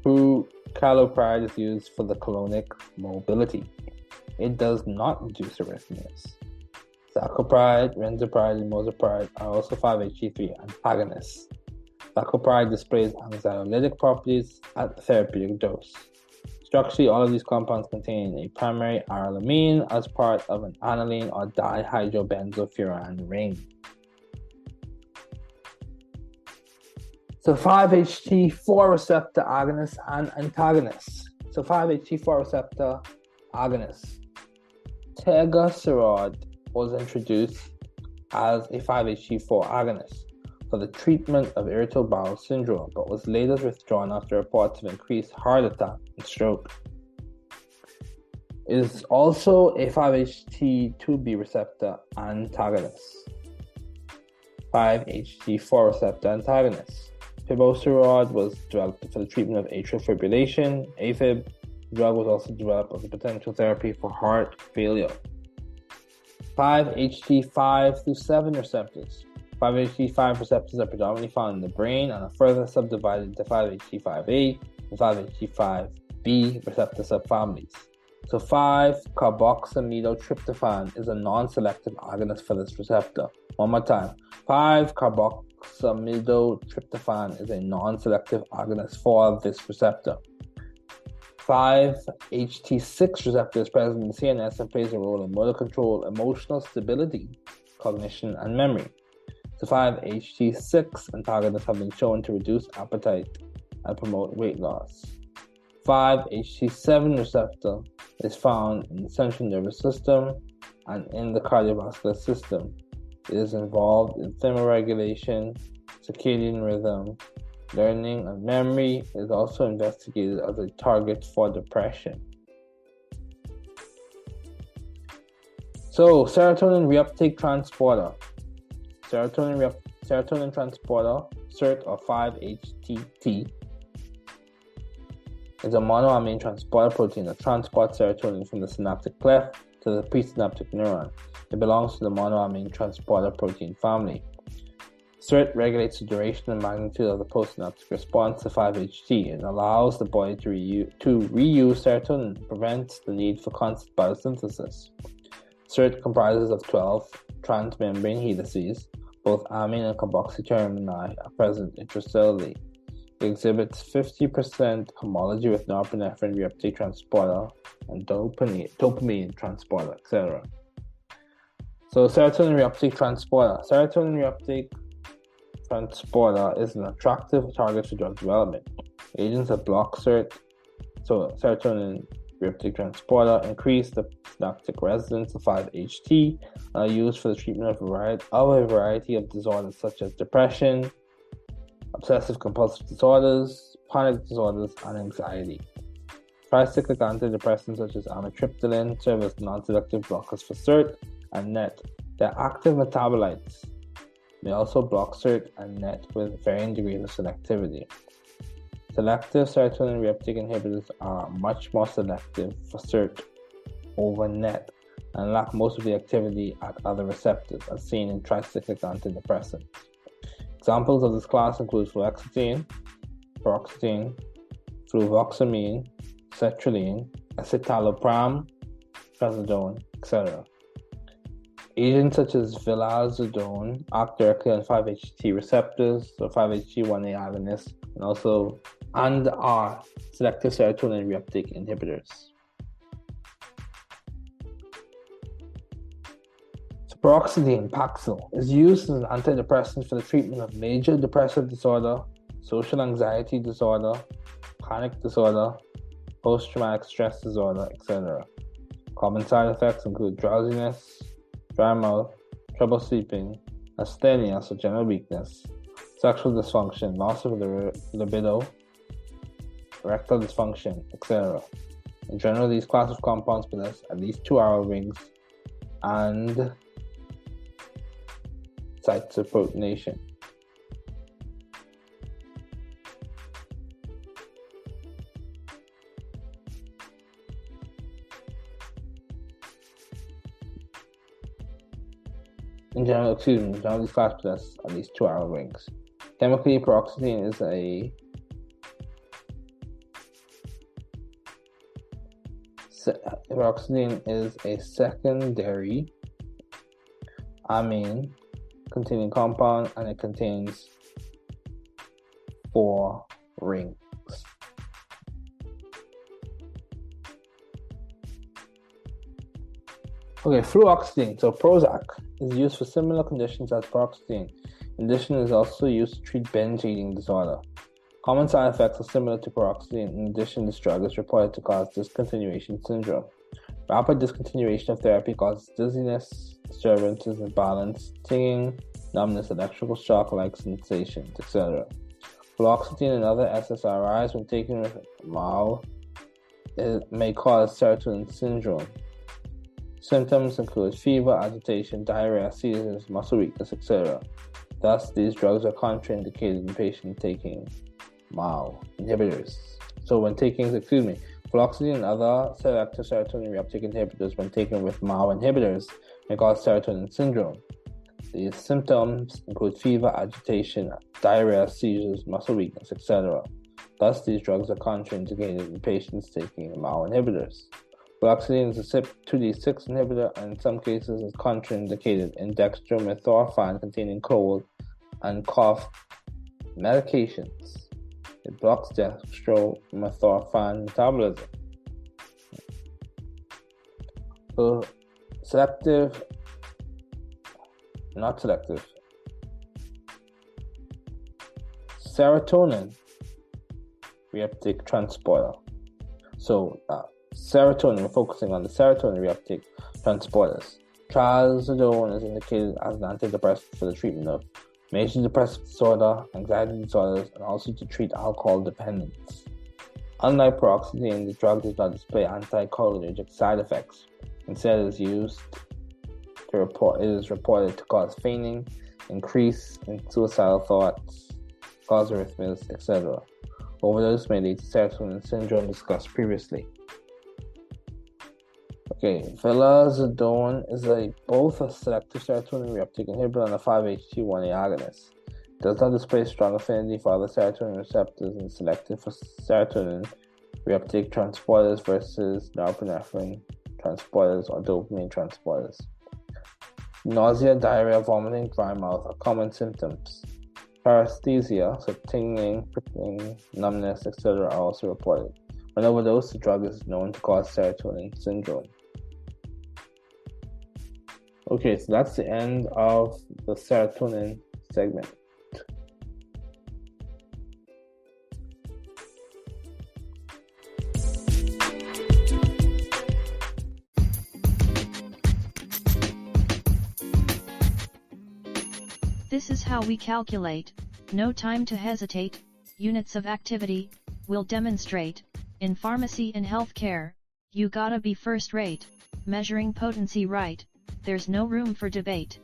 Brucalopride is used for the colonic mobility. It does not induce arrhythmias. Zacopride, renzapride, and mozapride are also 5-HT3 antagonists. Zacopride displays anxiolytic properties at the therapeutic dose. Structurally, all of these compounds contain a primary arylamine as part of an aniline or dihydrobenzofuran ring. So 5-HT4 receptor agonists and antagonists. So 5-HT4 receptor agonists. Tegoserod was introduced as a 5-HT4 agonist for the treatment of irritable bowel syndrome, but was later withdrawn after reports of increased heart attack and stroke. It is also a 5-HT2B receptor antagonist. 5-HT4 receptor antagonist. Tegoserod was developed for the treatment of atrial fibrillation, AFib. The drug was also developed as a potential therapy for heart failure. 5-HT5 through 7 receptors. 5-HT5 receptors are predominantly found in the brain and are further subdivided into 5-HT5A and 5-HT5B receptor subfamilies. So 5-carboxamidotryptophan is a non-selective agonist for this receptor. One more time. 5-carboxamidotryptophan is a non-selective agonist for this receptor. 5-HT6 receptor is present in the CNS and plays a role in motor control, emotional stability, cognition, and memory. So 5-HT6 antagonists have been shown to reduce appetite and promote weight loss. 5-HT7 receptor is found in the central nervous system and in the cardiovascular system. It is involved in thermoregulation, circadian rhythm, learning, and memory. It is also investigated as a target for depression. So, serotonin reuptake transporter. Serotonin transporter, SERT or 5-HTT, is a monoamine transporter protein that transports serotonin from the synaptic cleft to the presynaptic neuron. It belongs to the monoamine transporter protein family. SERT regulates the duration and magnitude of the postsynaptic response to 5-HT. It allows the body to reuse serotonin and prevents the need for constant biosynthesis. SERT comprises of 12 transmembrane helices. Both amine and carboxy termini are present intracellularly. It exhibits 50% homology with norepinephrine reuptake transporter and dopamine transporter, etc. So serotonin reuptake transporter. Serotonin reuptake transporter is an attractive target for drug development. Agents that block serotonin reuptake transporter increase the synaptic resonance of 5-HT and are used for the treatment of a variety of disorders such as depression, obsessive compulsive disorders, panic disorders, and anxiety. Tricyclic antidepressants such as amitriptyline serve as non-selective blockers for SERT and NET. Their active metabolites may also block SERT and NET with varying degrees of selectivity. Selective serotonin reuptake inhibitors are much more selective for SERT over NET and lack most of the activity at other receptors, as seen in tricyclic antidepressants. Examples of this class include fluoxetine, paroxetine, fluvoxamine, sertraline, escitalopram, trazodone, etc. Agents such as vilazodone act directly on 5-HT receptors, so 5-HT1A agonists, and are selective serotonin reuptake inhibitors. So paroxetine, Paxil, is used as an antidepressant for the treatment of major depressive disorder, social anxiety disorder, panic disorder, post-traumatic stress disorder, etc. Common side effects include drowsiness, dry mouth, trouble sleeping, asthenia, so general weakness, sexual dysfunction, loss of the libido, erectile dysfunction, etc. In general, these class of compounds possess at least 2-hour rings and sites of protonation. In general, these classes possess at least 2-hour rings. Chemically, paroxetine is a secondary amine containing compound, and it contains 4 rings. Okay, fluoxetine, so Prozac, is used for similar conditions as paroxetine. In addition, it is also used to treat binge eating disorder. Common side effects are similar to paroxetine. In addition, this drug is reported to cause discontinuation syndrome. Rapid discontinuation of therapy causes dizziness, disturbances in balance, tingling, numbness, electrical shock-like sensations, etc. Fluoxetine and other SSRIs, when taken with MAO, it may cause serotonin syndrome. Symptoms include fever, agitation, diarrhea, seizures, muscle weakness, etc. Thus, these drugs are contraindicated in patients taking MAO inhibitors. So when taking, fluoxetine and other selective serotonin reuptake inhibitors when taken with MAO inhibitors may cause serotonin syndrome. These symptoms include fever, agitation, diarrhea, seizures, muscle weakness, etc. Thus, these drugs are contraindicated in patients taking MAO inhibitors. Fluoxetine is a CYP2D6 inhibitor and in some cases is contraindicated in dextromethorphan-containing cold and cough medications. It blocks dextromethorphan metabolism. So, serotonin reuptake transporter. So, serotonin, we're focusing on the serotonin reuptake transporters. Trazodone is indicated as an antidepressant for the treatment of major depressive disorder, anxiety disorders, and also to treat alcohol dependence. Unlike paroxetine, the drug does not display anticholinergic side effects. Instead, it is reported to cause fainting, increase in suicidal thoughts, cause arrhythmias, etc. Overdose may lead to serotonin syndrome discussed previously. Vilazodone is both a selective serotonin reuptake inhibitor and a 5-HT1A agonist. It does not display strong affinity for other serotonin receptors and is selective for serotonin reuptake transporters versus norepinephrine transporters or dopamine transporters. Nausea, diarrhea, vomiting, dry mouth are common symptoms. Paresthesia, so tingling, prickling, numbness, etc. are also reported. When overdosed, the drug is known to cause serotonin syndrome. Okay, so that's the end of the serotonin segment. This is how we calculate. No time to hesitate. Units of activity, we'll demonstrate. In pharmacy and healthcare, you gotta be first rate. Measuring potency right, there's no room for debate.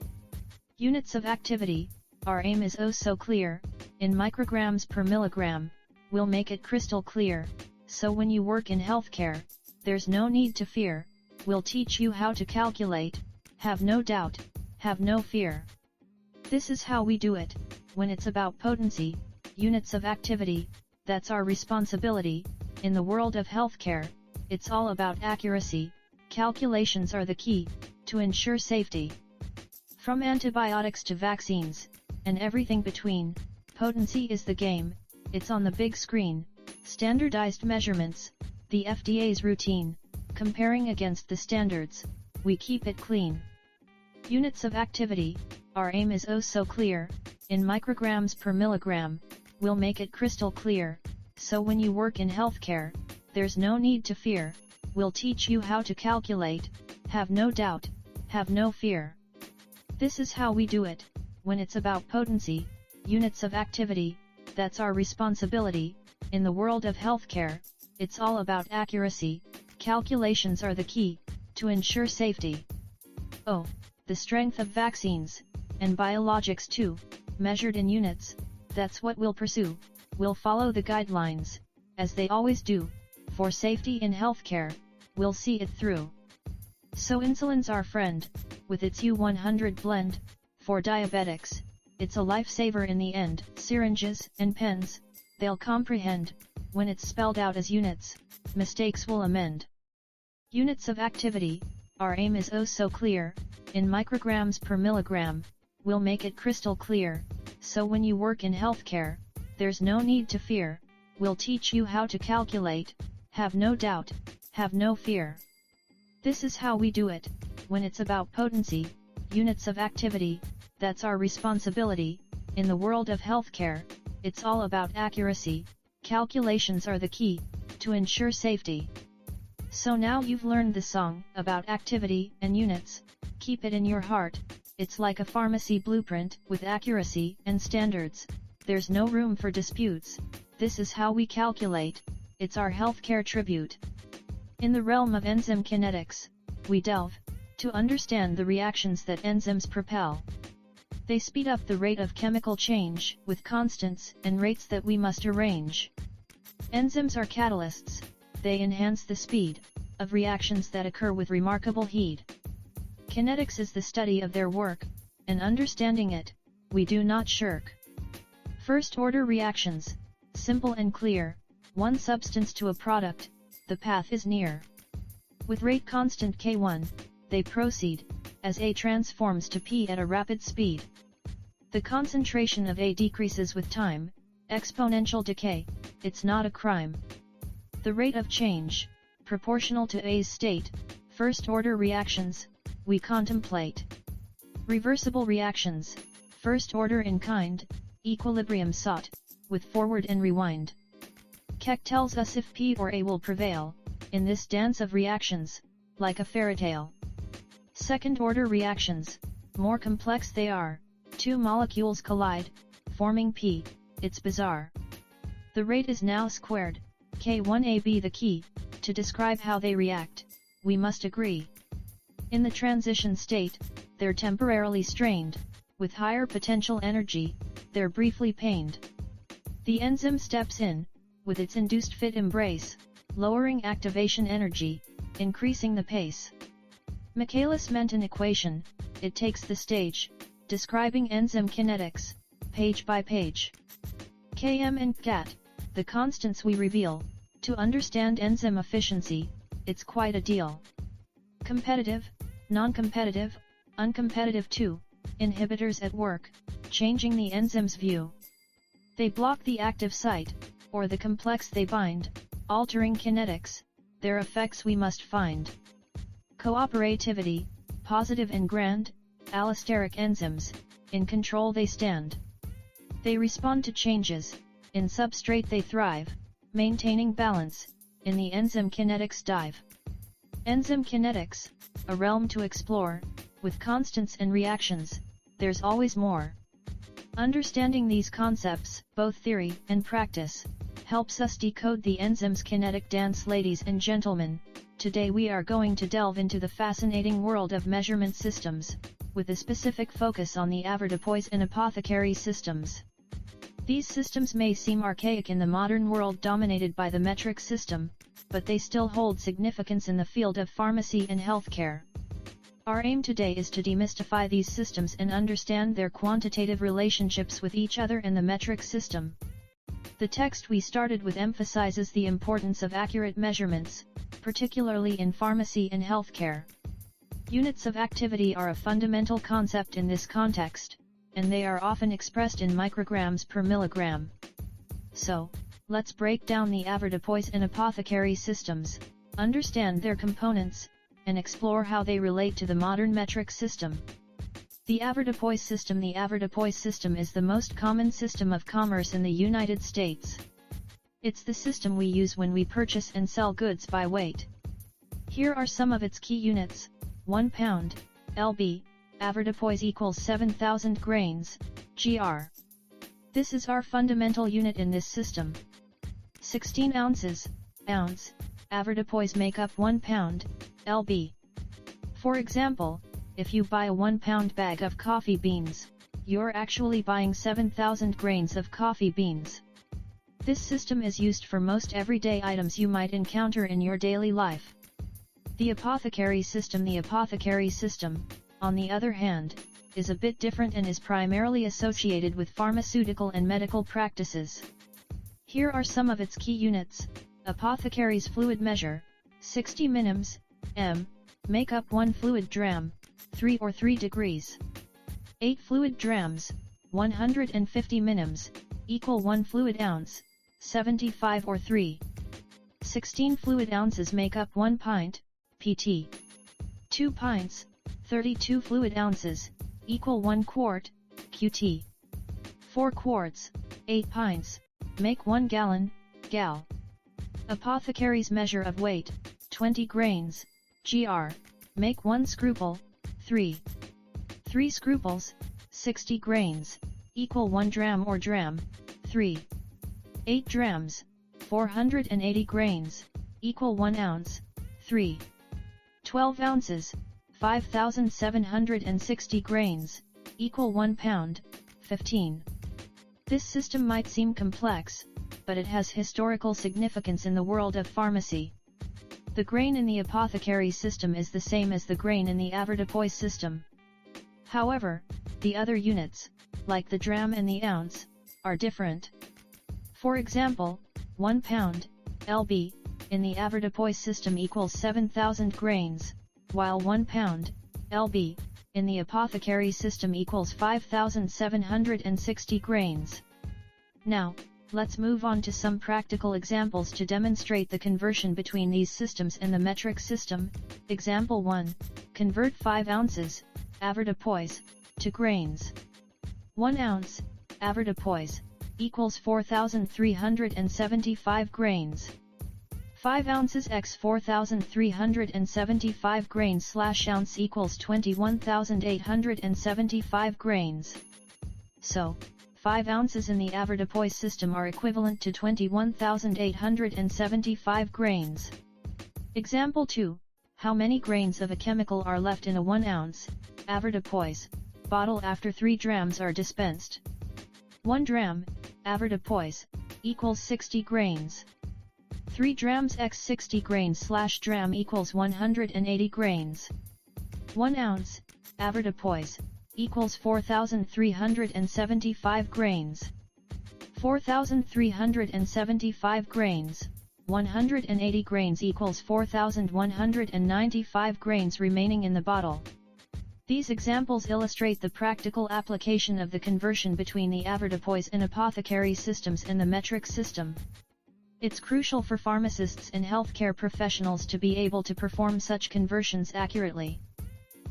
Units of activity, our aim is oh so clear. In micrograms per milligram, we'll make it crystal clear. So when you work in healthcare, there's no need to fear. We'll teach you how to calculate. Have no doubt, have no fear. This is how we do it. When it's about potency, units of activity, that's our responsibility. In the world of healthcare, it's all about accuracy. Calculations are the key to ensure safety. From antibiotics to vaccines, and everything between, potency is the game. It's on the big screen. Standardized measurements, the FDA's routine, comparing against the standards, we keep it clean. Units of activity, our aim is oh so clear. In micrograms per milligram, we'll make it crystal clear. So when you work in healthcare, there's no need to fear. We'll teach you how to calculate. Have no doubt, have no fear. This is how we do it. When it's about potency, units of activity, that's our responsibility. In the world of healthcare, it's all about accuracy. Calculations are the key to ensure safety. Oh, the strength of vaccines and biologics too, measured in units, that's what we'll pursue. We'll follow the guidelines, as they always do. For safety in healthcare, we'll see it through. So insulin's our friend, with its U100 blend. For diabetics, it's a lifesaver in the end. Syringes and pens, they'll comprehend. When it's spelled out as units, mistakes will amend. Units of activity, our aim is oh so clear. In micrograms per milligram, we'll make it crystal clear. So when you work in healthcare, there's no need to fear. We'll teach you how to calculate. Have no doubt, have no fear. This is how we do it. When it's about potency, units of activity, that's our responsibility. In the world of healthcare, it's all about accuracy. Calculations are the key to ensure safety. So now you've learned the song about activity and units. Keep it in your heart. It's like a pharmacy blueprint with accuracy and standards. There's no room for disputes. This is how we calculate. It's our healthcare tribute. In the realm of enzyme kinetics, we delve to understand the reactions that enzymes propel. They speed up the rate of chemical change with constants and rates that we must arrange. Enzymes are catalysts. They enhance the speed of reactions that occur with remarkable heat. Kinetics is the study of their work, and understanding it, we do not shirk. First-order reactions, simple and clear, one substance to a product, the path is near. With rate constant K1, they proceed, as A transforms to P at a rapid speed. The concentration of A decreases with time, exponential decay, it's not a crime. The rate of change, proportional to A's state, first-order reactions, we contemplate. Reversible reactions, first order in kind, equilibrium sought, with forward and rewind. Keck tells us if P or A will prevail, in this dance of reactions, like a fairytale. Second order reactions, more complex they are, two molecules collide, forming P, it's bizarre. The rate is now squared, K1AB the key, to describe how they react, we must agree. In the transition state, they're temporarily strained, with higher potential energy, they're briefly pained. The enzyme steps in, with its induced fit embrace, lowering activation energy, increasing the pace. Michaelis-Menten equation, it takes the stage, describing enzyme kinetics, page by page. Km and Kat, the constants we reveal, to understand enzyme efficiency, it's quite a deal. Competitive, non-competitive, uncompetitive too, inhibitors at work, changing the enzyme's view. They block the active site, or the complex they bind, altering kinetics, their effects we must find. Cooperativity, positive and grand, allosteric enzymes, in control they stand. They respond to changes, in substrate they thrive, maintaining balance, in the enzyme kinetics dive. Enzyme kinetics, a realm to explore, with constants and reactions, there's always more. Understanding these concepts, both theory and practice, helps us decode the enzyme's kinetic dance. Ladies and gentlemen, today we are going to delve into the fascinating world of measurement systems, with a specific focus on the avoirdupois and apothecary systems. These systems may seem archaic in the modern world dominated by the metric system, but they still hold significance in the field of pharmacy and healthcare. Our aim today is to demystify these systems and understand their quantitative relationships with each other and the metric system. The text we started with emphasizes the importance of accurate measurements, particularly in pharmacy and healthcare. Units of activity are a fundamental concept in this context, and they are often expressed in micrograms per milligram. So, let's break down the avoirdupois and apothecary systems, understand their components, and explore how they relate to the modern metric system. The avoirdupois system. The avoirdupois system is the most common system of commerce in the United States. It's the system we use when we purchase and sell goods by weight. Here are some of its key units: 1 pound, lb, avoirdupois equals 7,000 grains, gr. This is our fundamental unit in this system. 16 ounces, ounce, avoirdupois make up 1 pound, lb. For example, if you buy a 1 pound bag of coffee beans, you're actually buying 7,000 grains of coffee beans. This system is used for most everyday items you might encounter in your daily life. The apothecary system. The apothecary system, on the other hand, is a bit different and is primarily associated with pharmaceutical and medical practices. Here are some of its key units. Apothecary's fluid measure, 60 minims, m, make up 1 fluid dram, 3 or 3 degrees. 8 fluid drams, 150 minims, equal 1 fluid ounce, 75 or 3. 16 fluid ounces make up 1 pint, pt. 2 pints, 32 fluid ounces, equal 1 quart, qt. 4 quarts, 8 pints, make 1 gallon, gal. Apothecary's measure of weight, 20 grains, gr, make 1 scruple, 3 scruples, 60 grains, equal 1 dram or dram, 3. 8 drams, 480 grains, equal 1 ounce, 3. 12 ounces, 5,760 grains, equal 1 pound, 15. This system might seem complex, but it has historical significance in the world of pharmacy. The grain in the apothecary system is the same as the grain in the avoirdupois system. However, the other units, like the dram and the ounce, are different. For example, 1 pound, lb, in the avoirdupois system equals 7,000 grains, while 1 pound, lb, in the apothecary system equals 5,760 grains. Now, let's move on to some practical examples to demonstrate the conversion between these systems in the metric system. Example 1, convert 5 ounces, avoirdupois, to grains. 1 ounce, avoirdupois, equals 4,375 grains. 5 ounces x 4,375 grains / ounce equals 21,875 grains. So, 5 ounces in the avoirdupois system are equivalent to 21,875 grains. Example 2, how many grains of a chemical are left in a 1 ounce, avoirdupois, bottle after 3 drams are dispensed? 1 dram, avoirdupois, equals 60 grains. 3 drams x 60 grains / dram equals 180 grains. 1 ounce, avoirdupois, equals 4,375 grains. 4,375 grains, 180 grains equals 4,195 grains remaining in the bottle. These examples illustrate the practical application of the conversion between the avoirdupois and apothecary systems in the metric system. It's crucial for pharmacists and healthcare professionals to be able to perform such conversions accurately.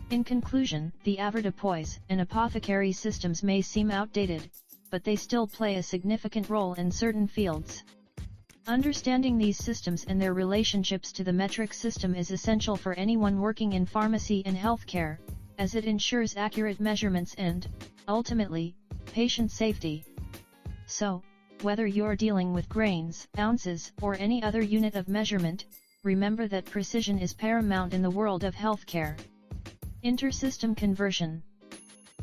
In conclusion, the avoirdupois and apothecary systems may seem outdated, but they still play a significant role in certain fields. Understanding these systems and their relationships to the metric system is essential for anyone working in pharmacy and healthcare, as it ensures accurate measurements and, ultimately, patient safety. So, whether you're dealing with grains, ounces, or any other unit of measurement, remember that precision is paramount in the world of healthcare. Inter-system conversion.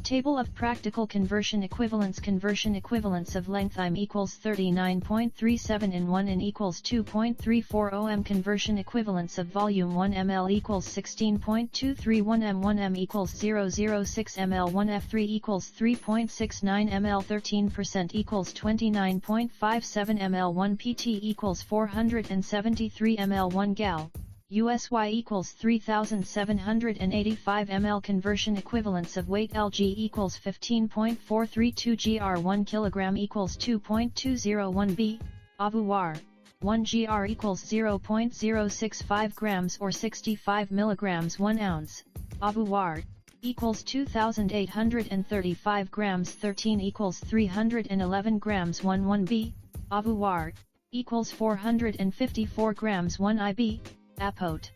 Table of practical conversion equivalence. Conversion equivalence of length IM equals 39.37 in 1 in equals 2.34 OM. Conversion equivalence of volume 1 ml equals 16.231 m. 1 m equals 0.06 ml. 1 F3 equals 3.69 ml. 13% equals 29.57 ml. 1 PT equals 473 ml. 1 gal, USY equals 3,785 ml. Conversion equivalence of weight LG equals 15.432 gr. 1 kg equals 2.201 b. Avoir, 1 gr equals 0.065 grams or 65 milligrams. 1 ounce, avoir, equals 2,835 grams. 13 equals 311 grams. 1 b. avoir, equals 454 grams. 1 ib. apote,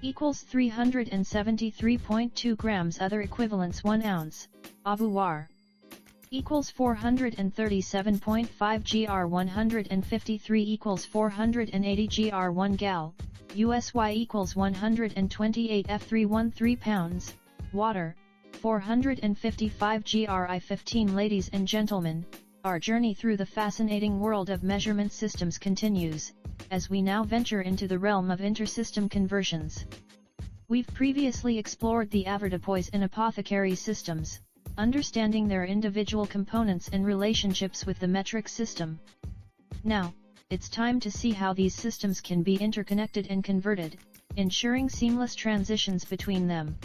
equals 373.2 grams. Other equivalents. 1 ounce, avoir, equals 437.5 gr. 153 equals 480 gr. 1 gal, USY equals 128 F3 13 pounds, water, 455 gr. 15 Ladies and gentlemen, our journey through the fascinating world of measurement systems continues, as we now venture into the realm of inter-system conversions. We've previously explored the avoirdupois and apothecary systems, understanding their individual components and relationships with the metric system. Now, it's time to see how these systems can be interconnected and converted, ensuring seamless transitions between them.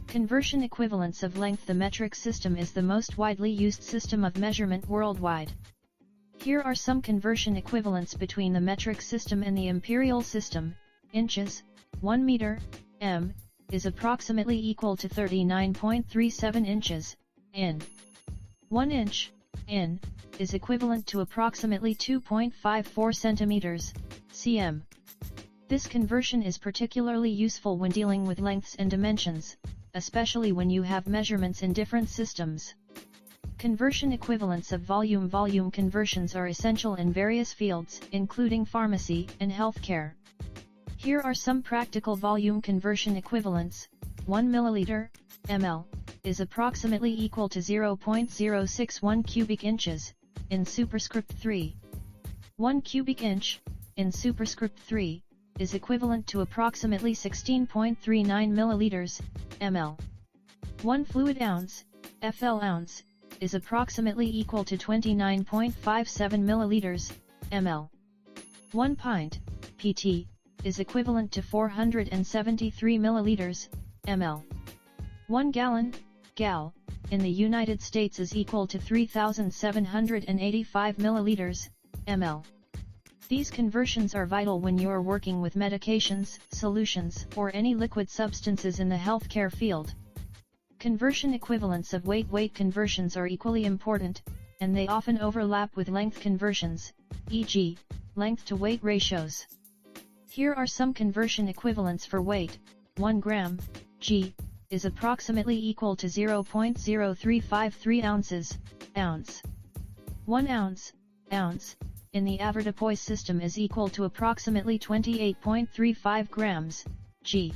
Conversion equivalence of length. The metric system is the most widely used system of measurement worldwide. Here are some conversion equivalents between the metric system and the imperial system. Inches, 1 meter, m, is approximately equal to 39.37 inches, in. 1 inch, in, is equivalent to approximately 2.54 centimeters, cm. This conversion is particularly useful when dealing with lengths and dimensions, especially when you have measurements in different systems. Conversion equivalents of volume-volume conversions are essential in various fields, including pharmacy and healthcare. Here are some practical volume conversion equivalents. 1 milliliter, ml, is approximately equal to 0.061 cubic inches, in superscript 3. 1 cubic inch, in superscript 3, is equivalent to approximately 16.39 milliliters, ml. 1 fluid ounce, FL ounce, is approximately equal to 29.57 milliliters, ml. 1 pint, PT, is equivalent to 473 milliliters, ml. 1 gallon, gal, in the United States is equal to 3,785 milliliters, ml. These conversions are vital when you are working with medications, solutions, or any liquid substances in the healthcare field. Conversion equivalents of weight conversions are equally important, and they often overlap with length conversions, e.g., length to weight ratios. Here are some conversion equivalents for weight. 1 gram, g, is approximately equal to 0.0353 ounces, ounce. 1 ounce, ounce, in the avoirdupois system is equal to approximately 28.35 grams, g.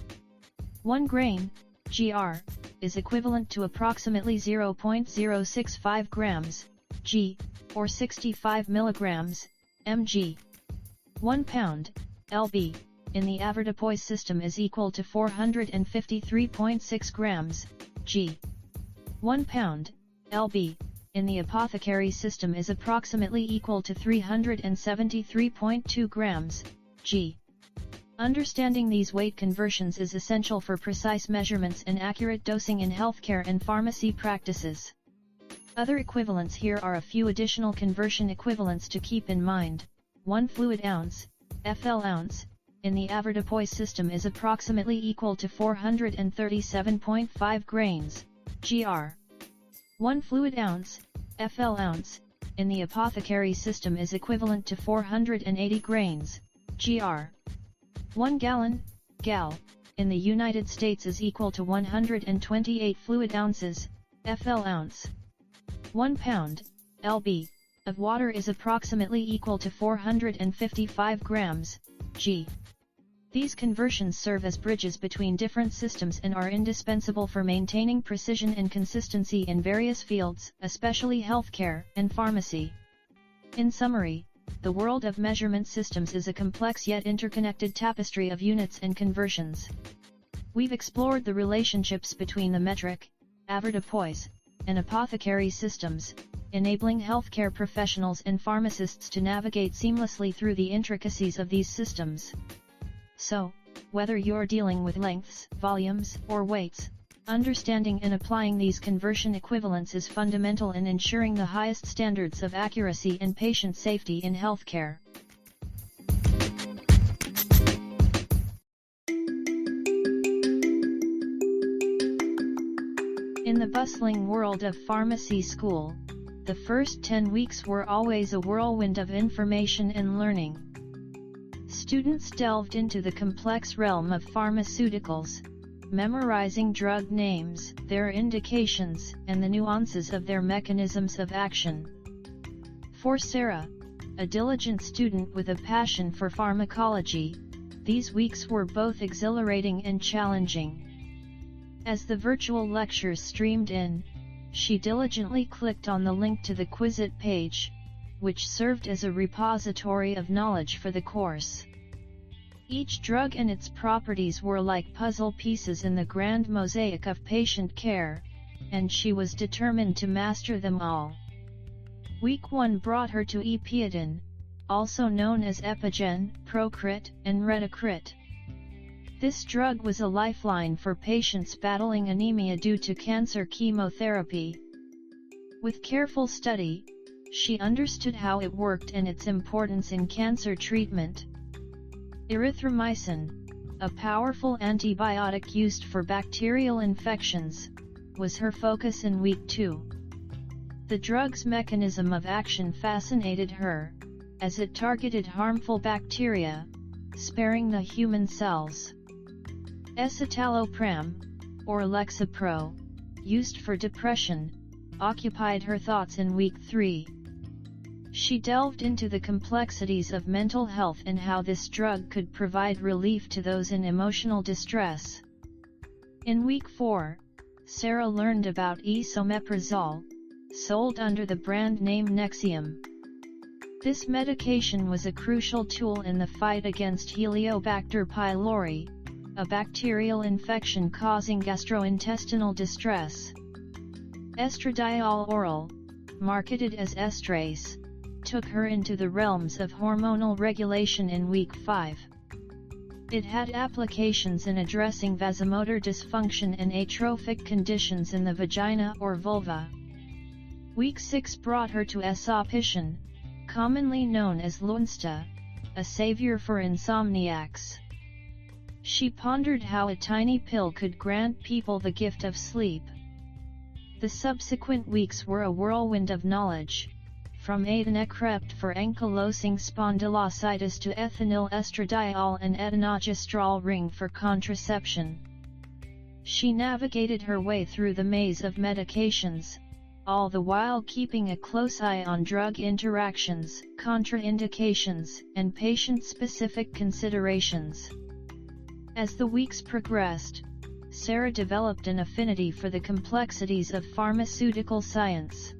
1 grain, gr, is equivalent to approximately 0.065 grams, g, or 65 milligrams, mg. 1 pound, lb, in the avoirdupois system is equal to 453.6 grams, g. 1 pound, lb, in the apothecary system is approximately equal to 373.2 grams, g. Understanding these weight conversions is essential for precise measurements and accurate dosing in healthcare and pharmacy practices. Other equivalents here are a few additional conversion equivalents to keep in mind. 1 fluid ounce, FL ounce, in the avoirdupois system is approximately equal to 437.5 grains, gr. 1 fluid ounce, FL ounce, in the apothecary system is equivalent to 480 grains, gr. 1 gallon, gal, in the United States is equal to 128 fluid ounces, FL ounce. 1 pound, lb, of water is approximately equal to 455 grams, g. These conversions serve as bridges between different systems and are indispensable for maintaining precision and consistency in various fields, especially healthcare and pharmacy. In summary, the world of measurement systems is a complex yet interconnected tapestry of units and conversions. We've explored the relationships between the metric, avoirdupois, and apothecary systems, enabling healthcare professionals and pharmacists to navigate seamlessly through the intricacies of these systems. So, whether you're dealing with lengths, volumes, or weights, understanding and applying these conversion equivalents is fundamental in ensuring the highest standards of accuracy and patient safety in healthcare. In the bustling world of pharmacy school, the first 10 weeks were always a whirlwind of information and learning. Students delved into the complex realm of pharmaceuticals, memorizing drug names, their indications, and the nuances of their mechanisms of action. For Sarah, a diligent student with a passion for pharmacology, these weeks were both exhilarating and challenging. As the virtual lectures streamed in, she diligently clicked on the link to the Quizlet page, which served as a repository of knowledge for the course. Each drug and its properties were like puzzle pieces in the grand mosaic of patient care, and she was determined to master them all. Week 1 brought her to Epiodin, also known as Epigen, Procrit, and Retacrit. This drug was a lifeline for patients battling anemia due to cancer chemotherapy. With careful study, she understood how it worked and its importance in cancer treatment. Erythromycin, a powerful antibiotic used for bacterial infections, was her focus in week 2. The drug's mechanism of action fascinated her, as it targeted harmful bacteria, sparing the human cells. Escitalopram, or Lexapro, used for depression, occupied her thoughts in week 3. She delved into the complexities of mental health and how this drug could provide relief to those in emotional distress. In week 4, Sarah learned about esomeprazole, sold under the brand name Nexium. This medication was a crucial tool in the fight against Helicobacter pylori, a bacterial infection causing gastrointestinal distress. Estradiol oral, marketed as Estrace, took her into the realms of hormonal regulation in week 5. It had applications in addressing vasomotor dysfunction and atrophic conditions in the vagina or vulva. Week 6 brought her to esopicin, commonly known as Lunsta, a savior for insomniacs. She pondered how a tiny pill could grant people the gift of sleep. The subsequent weeks were a whirlwind of knowledge, from etanercept for ankylosing spondylocytis to ethinyl estradiol and etonogestrel ring for contraception. She navigated her way through the maze of medications, all the while keeping a close eye on drug interactions, contraindications, and patient-specific considerations. As the weeks progressed, Sarah developed an affinity for the complexities of pharmaceutical science.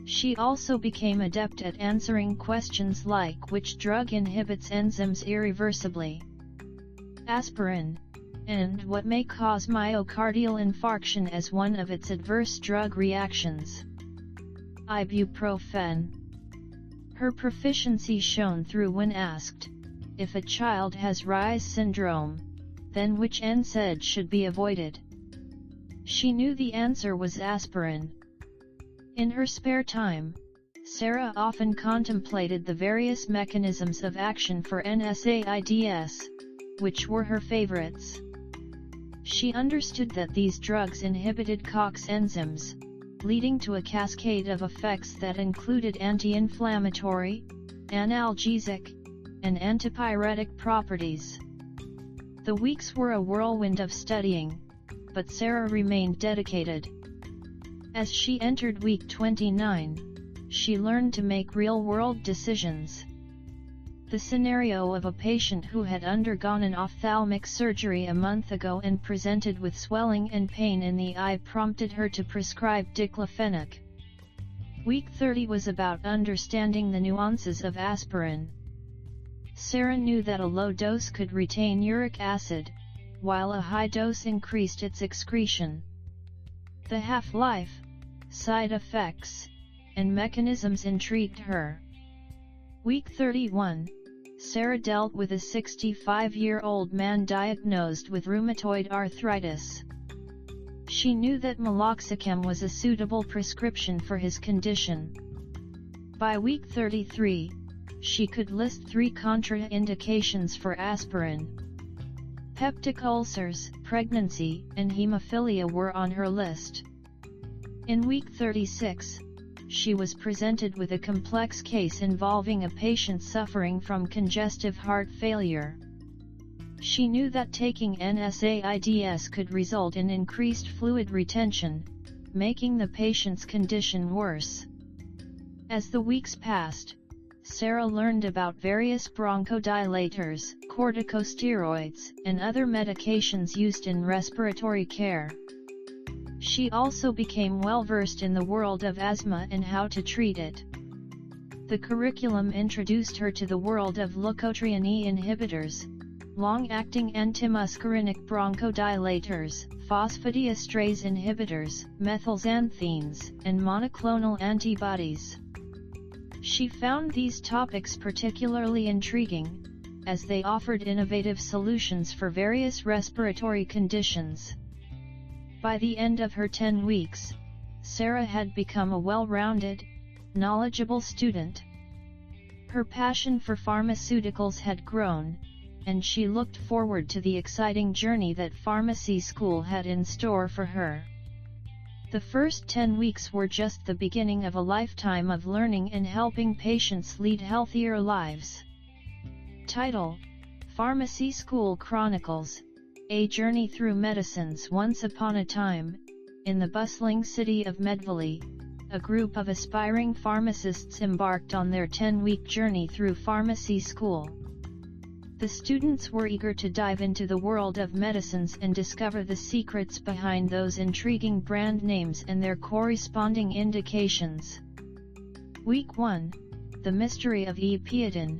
She also became adept at answering questions like which drug inhibits enzymes irreversibly, aspirin, and what may cause myocardial infarction as one of its adverse drug reactions, ibuprofen. Her proficiency shone through when asked, if a child has Reye's syndrome, then which NSAID should be avoided? She knew the answer was aspirin. In her spare time, Sarah often contemplated the various mechanisms of action for NSAIDs, which were her favorites. She understood that these drugs inhibited COX enzymes, leading to a cascade of effects that included anti-inflammatory, analgesic, and antipyretic properties. The weeks were a whirlwind of studying, but Sarah remained dedicated. As she entered week 29, she learned to make real-world decisions. The scenario of a patient who had undergone an ophthalmic surgery a month ago and presented with swelling and pain in the eye prompted her to prescribe diclofenac. Week 30 was about understanding the nuances of aspirin. Sarah knew that a low dose could retain uric acid, while a high dose increased its excretion. The half-life, side effects, and mechanisms intrigued her. Week 31, Sarah dealt with a 65-year-old man diagnosed with rheumatoid arthritis. She knew that meloxicam was a suitable prescription for his condition. By week 33, she could list 3 contraindications for aspirin. Peptic ulcers, pregnancy, and hemophilia were on her list. In week 36, she was presented with a complex case involving a patient suffering from congestive heart failure. She knew that taking NSAIDs could result in increased fluid retention, making the patient's condition worse. As the weeks passed, Sarah learned about various bronchodilators, corticosteroids, and other medications used in respiratory care. She also became well-versed in the world of asthma and how to treat it. The curriculum introduced her to the world of leukotriene inhibitors, long-acting antimuscarinic bronchodilators, phosphodiesterase inhibitors, methylxanthines, and monoclonal antibodies. She found these topics particularly intriguing, as they offered innovative solutions for various respiratory conditions. By the end of her 10 weeks, Sarah had become a well-rounded, knowledgeable student. Her passion for pharmaceuticals had grown, and she looked forward to the exciting journey that pharmacy school had in store for her. The first 10 weeks were just the beginning of a lifetime of learning and helping patients lead healthier lives. Title: Pharmacy School Chronicles, A Journey Through Medicines. Once upon a time, in the bustling city of Medvali, a group of aspiring pharmacists embarked on their 10-week journey through pharmacy school. The students were eager to dive into the world of medicines and discover the secrets behind those intriguing brand names and their corresponding indications. Week 1, The Mystery of Epiodin.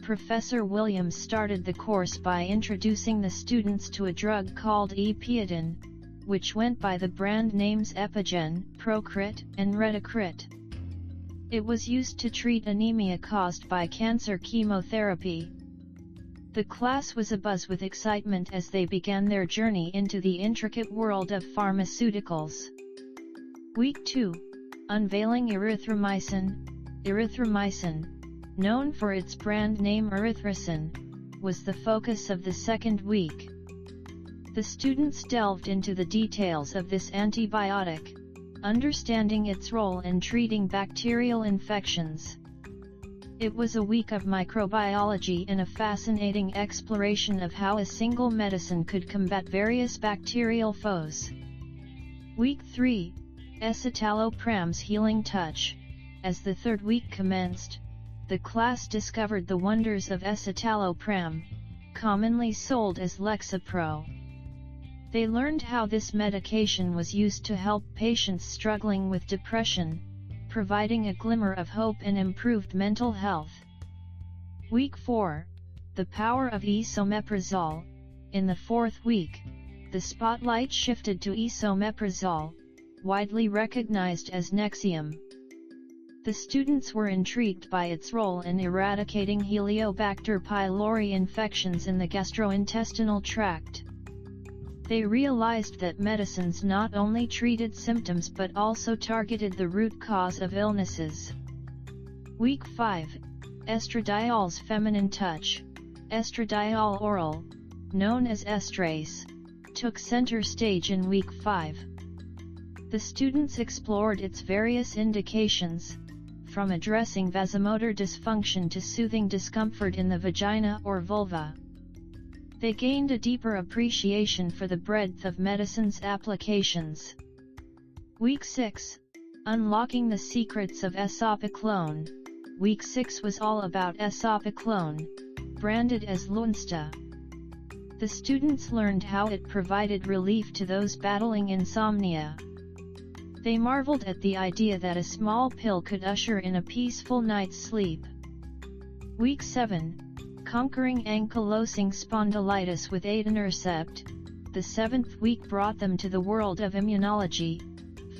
Professor Williams started the course by introducing the students to a drug called Epiodin, which went by the brand names Epigen, Procrit, and Retacrit. It was used to treat anemia caused by cancer chemotherapy. The class was abuzz with excitement as they began their journey into the intricate world of pharmaceuticals. Week 2, Unveiling Erythromycin. Erythromycin, known for its brand name erythrocin, was the focus of the second week. The students delved into the details of this antibiotic, understanding its role in treating bacterial infections. It was a week of microbiology and a fascinating exploration of how a single medicine could combat various bacterial foes. Week 3, Escitalopram's Healing Touch. As the third week commenced, the class discovered the wonders of escitalopram, commonly sold as Lexapro. They learned how this medication was used to help patients struggling with depression, providing a glimmer of hope and improved mental health. Week 4, The Power of Esomeprazole. In the fourth week, the spotlight shifted to esomeprazole, widely recognized as Nexium. The students were intrigued by its role in eradicating Heliobacter pylori infections in the gastrointestinal tract. They realized that medicines not only treated symptoms but also targeted the root cause of illnesses. Week 5, Estradiole's Feminine Touch. Estradiol oral, known as Estrace, took center stage in Week 5. The students explored its various indications, from addressing vasomotor dysfunction to soothing discomfort in the vagina or vulva. They gained a deeper appreciation for the breadth of medicine's applications. Week 6, Unlocking the Secrets of Esopicolone. Week 6 was all about esopicolone, branded as Lunsta. The students learned how it provided relief to those battling insomnia. They marveled at the idea that a small pill could usher in a peaceful night's sleep. Week 7, Conquering Ankylosing Spondylitis with Etanercept. The seventh week brought them to the world of immunology,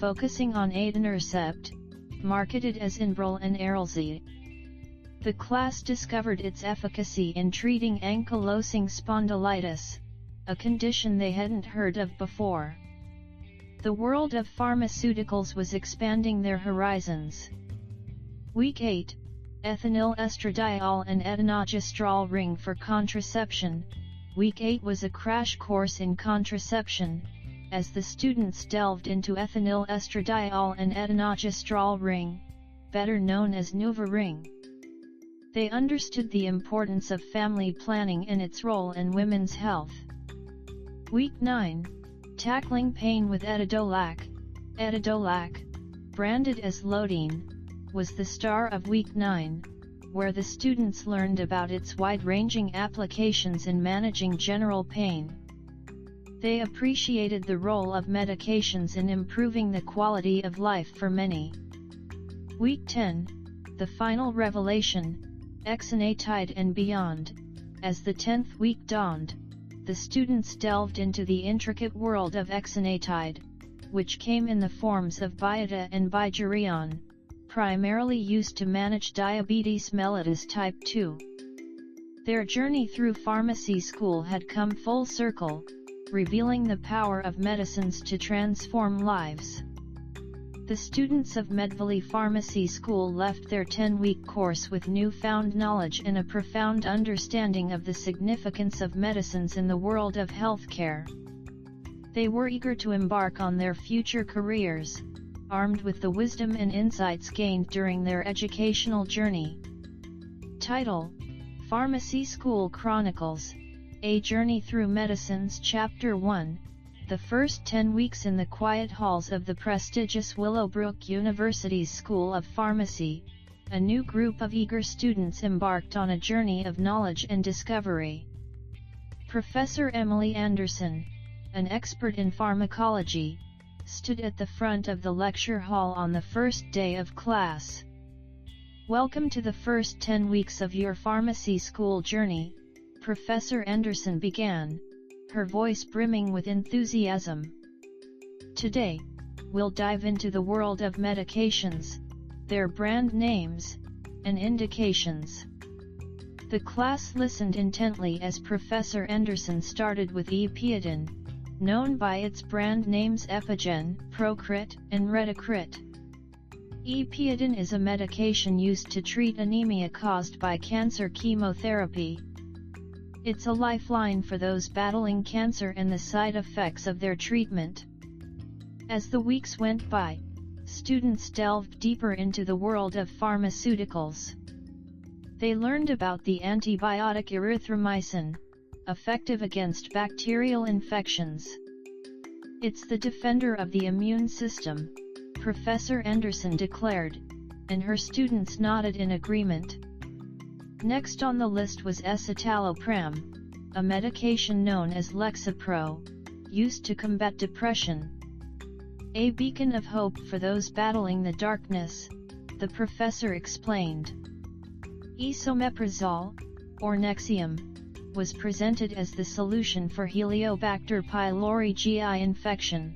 focusing on Etanercept, marketed as Enbrel and Arelzy. The class discovered its efficacy in treating ankylosing spondylitis, a condition they hadn't heard of before. The world of pharmaceuticals was expanding their horizons. Week 8, Ethinyl estradiol and etinogestrel ring for contraception. Week 8 was a crash course in contraception, as the students delved into ethinyl estradiol and etinogestrel ring, better known as NuvaRing. They understood the importance of family planning and its role in women's health. Week 9, Tackling Pain with Etidolac. Etidolac, branded as Lodine, was the star of Week 9, where the students learned about its wide-ranging applications in managing general pain. They appreciated the role of medications in improving the quality of life for many. Week 10, The Final Revelation, Exenatide and Beyond. As the 10th week dawned, the students delved into the intricate world of exenatide, which came in the forms of Byetta and Bydureon, primarily used to manage diabetes mellitus type 2. Their journey through pharmacy school had come full circle, revealing the power of medicines to transform lives. The students of Medvali Pharmacy School left their 10-week course with newfound knowledge and a profound understanding of the significance of medicines in the world of healthcare. They were eager to embark on their future careers, armed with the wisdom and insights gained during their educational journey. Title: Pharmacy School Chronicles, A Journey Through Medicines. Chapter 1, The First 10 Weeks in the Quiet Halls of the prestigious Willowbrook University's School of Pharmacy. A new group of eager students embarked on a journey of knowledge and discovery. Professor Emily Anderson, an expert in pharmacology, stood at the front of the lecture hall on the first day of class. Welcome to the first 10 weeks of your pharmacy school journey, Professor Anderson began, her voice brimming with enthusiasm. Today, we'll dive into the world of medications, their brand names, and indications. The class listened intently as Professor Anderson started with Epiodin, known by its brand names Epigen, Procrit, and Retacrit. Epiodin is a medication used to treat anemia caused by cancer chemotherapy. It's a lifeline for those battling cancer and the side effects of their treatment. As the weeks went by, students delved deeper into the world of pharmaceuticals. They learned about the antibiotic erythromycin, effective against bacterial infections. It's the defender of the immune system, Professor Anderson declared, and her students nodded in agreement. Next on the list was escitalopram, a medication known as Lexapro, used to combat depression. A beacon of hope for those battling the darkness, the professor explained. Esomeprazole, or Nexium, was presented as the solution for Heliobacter pylori GI infection.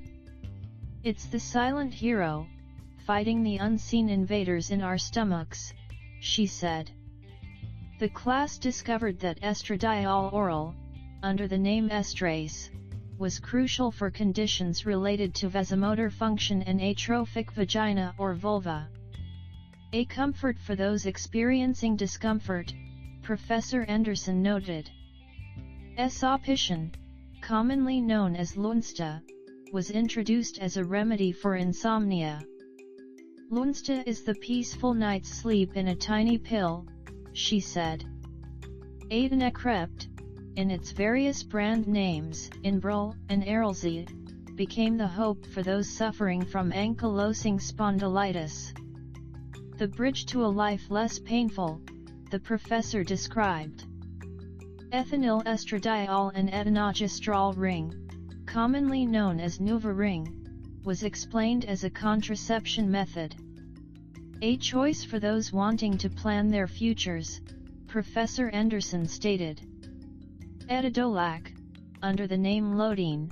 It's the silent hero, fighting the unseen invaders in our stomachs, she said. The class discovered that estradiol oral, under the name Estrace, was crucial for conditions related to vasomotor function and atrophic vagina or vulva. A comfort for those experiencing discomfort, Professor Anderson noted. Esopicion, commonly known as Lunsta, was introduced as a remedy for insomnia. Lunsta is the peaceful night's sleep in a tiny pill, she said. Adenacrept, in its various brand names, Inbrel and Erelzi, became the hope for those suffering from ankylosing spondylitis. The bridge to a life less painful, the professor described. Ethinyl estradiol and etinogestrel ring, commonly known as NuvaRing, was explained as a contraception method. A choice for those wanting to plan their futures, Professor Anderson stated. Etidolac, under the name Lodine,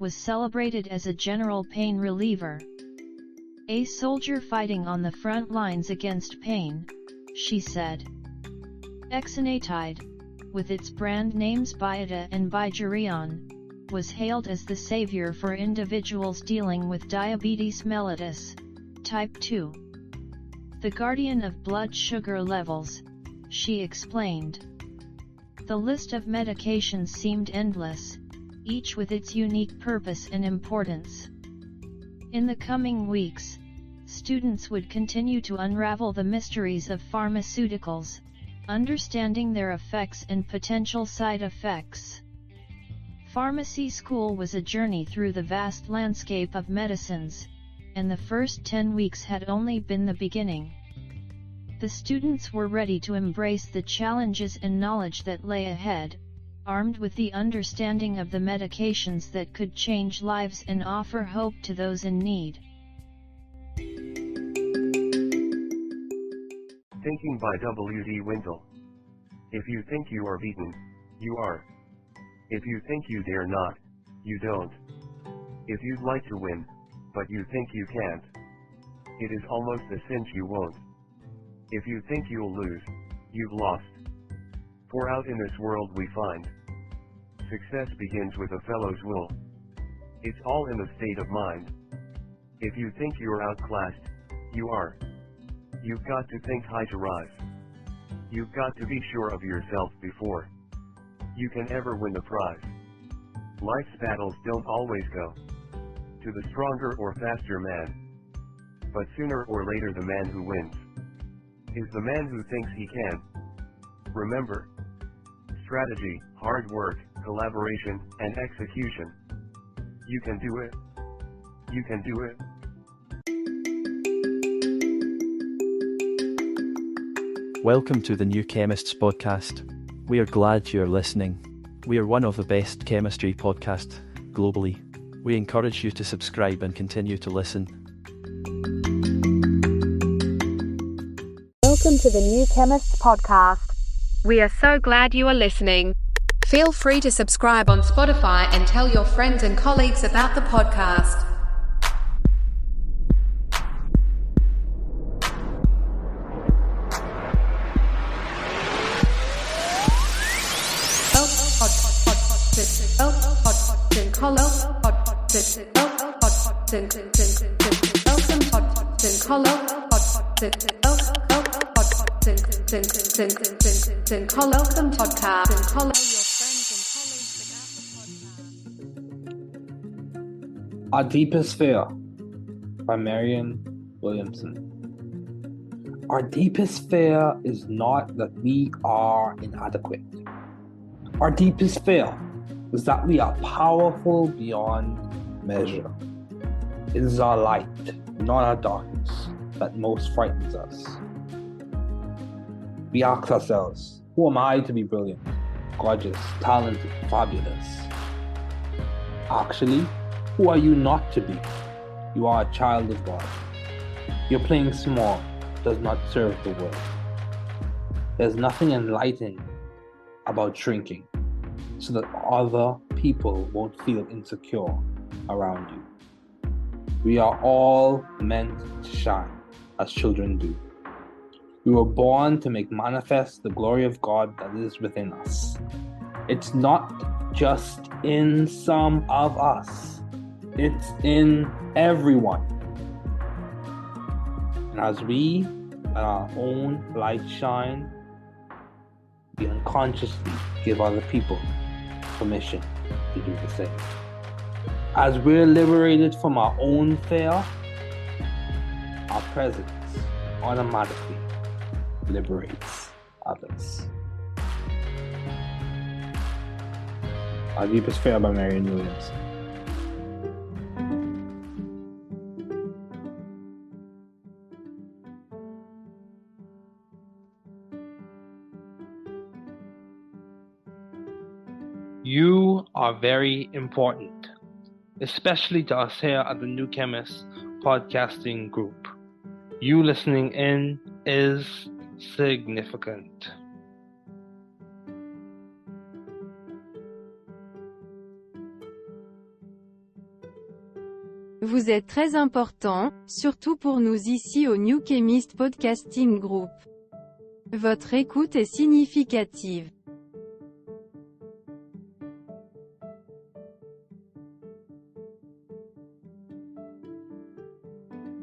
was celebrated as a general pain reliever. A soldier fighting on the front lines against pain, she said. Exenatide, with its brand names Byetta and Bydureon, was hailed as the savior for individuals dealing with diabetes mellitus, type 2. The guardian of blood sugar levels, she explained. The list of medications seemed endless, each with its unique purpose and importance. In the coming weeks, students would continue to unravel the mysteries of pharmaceuticals, understanding their effects and potential side effects. Pharmacy school was a journey through the vast landscape of medicines, and the first 10 weeks had only been the beginning. The students were ready to embrace the challenges and knowledge that lay ahead, armed with the understanding of the medications that could change lives and offer hope to those in need. Thinking by W.D. Wintle. If you think you are beaten, you are. If you think you dare not, you don't. If you'd like to win, but you think you can't, it is almost a cinch you won't. If you think you'll lose, you've lost. For out in this world we find, success begins with a fellow's will. It's all in the state of mind. If you think you're outclassed, you are. You've got to think high to rise. You've got to be sure of yourself before you can ever win the prize. Life's battles don't always go to the stronger or faster man. But sooner or later the man who wins is the man who thinks he can. Remember, strategy, hard work, collaboration, and execution. You can do it. You can do it. Welcome to the New Chemists podcast. We are glad you are listening. We are one of the best chemistry podcasts globally. We encourage you to subscribe and continue to listen. Welcome to the New Chemists podcast. We are so glad you are listening. Feel free to subscribe on Spotify and tell your friends and colleagues about the podcast. Our Deepest Fear by Marianne Williamson. Our deepest fear is not that we are inadequate. Our deepest fear is that we are powerful beyond measure. It is our light, not our darkness, that most frightens us. We ask ourselves, who am I to be brilliant, gorgeous, talented, fabulous? Actually, who are you not to be? You are a child of God. Your playing small does not serve the world. There's nothing enlightening about shrinking so that other people won't feel insecure around you. We are all meant to shine as children do. We were born to make manifest the glory of God that is within us. It's not just in some of us. It's in everyone. And as we let our own light shine, we unconsciously give other people permission to do the same. As we're liberated from our own fear, our presence automatically liberates others. Our Deepest Fear by Marianne Williamson. You are very important, especially to us here at the New Chemist podcasting group. You listening in is significant. Vous êtes très important, surtout pour nous ici au New Chemist Podcasting Group. Votre écoute est significative.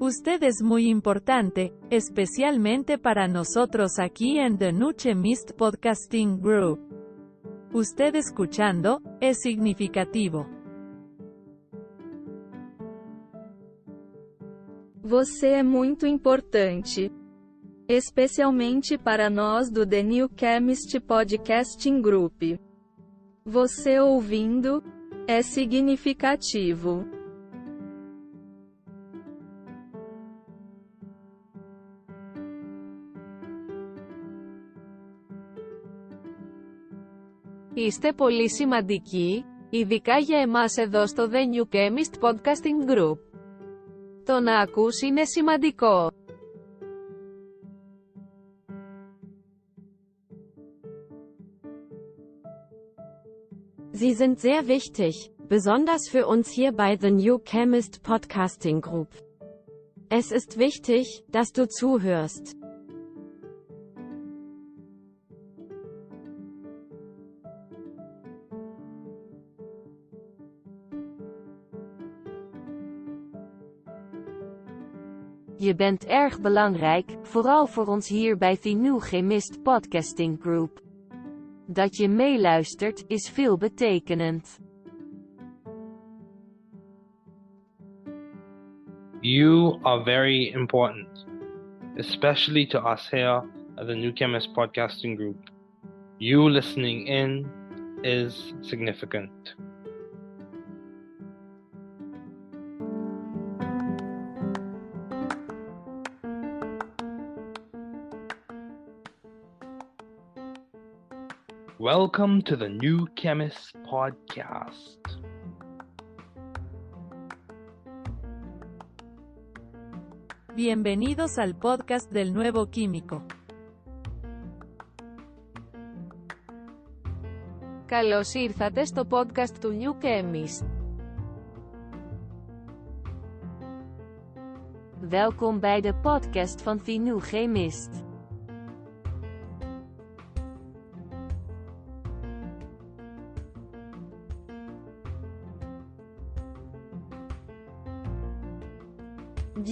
Usted es muy importante, especialmente para nosotros aquí en The New Chemist Podcasting Group. Usted escuchando, es significativo. Você é muito importante. Especialmente para nós do The New Chemist Podcasting Group. Você ouvindo, é significativo. Είστε πολύ σημαντικοί, ειδικά για εμάς εδώ στο The New Chemist Podcasting Group. Το να ακούς είναι σημαντικό. Sie sind sehr wichtig, besonders für uns hier bei The New Chemist Podcasting Group. Es ist wichtig, dass du zuhörst. Je bent erg belangrijk, vooral voor ons hier bij The New Chemist Podcasting Group. Dat je meeluistert, is veelbetekenend. You are very important, especially to us here at the New Chemist podcasting group. You listening in is significant. Welcome to the New Chemist podcast. Bienvenidos al podcast del nuevo químico. Καλώς ήρθατε στο podcast του New Chemist. Welkom bij de podcast van The New Chemist.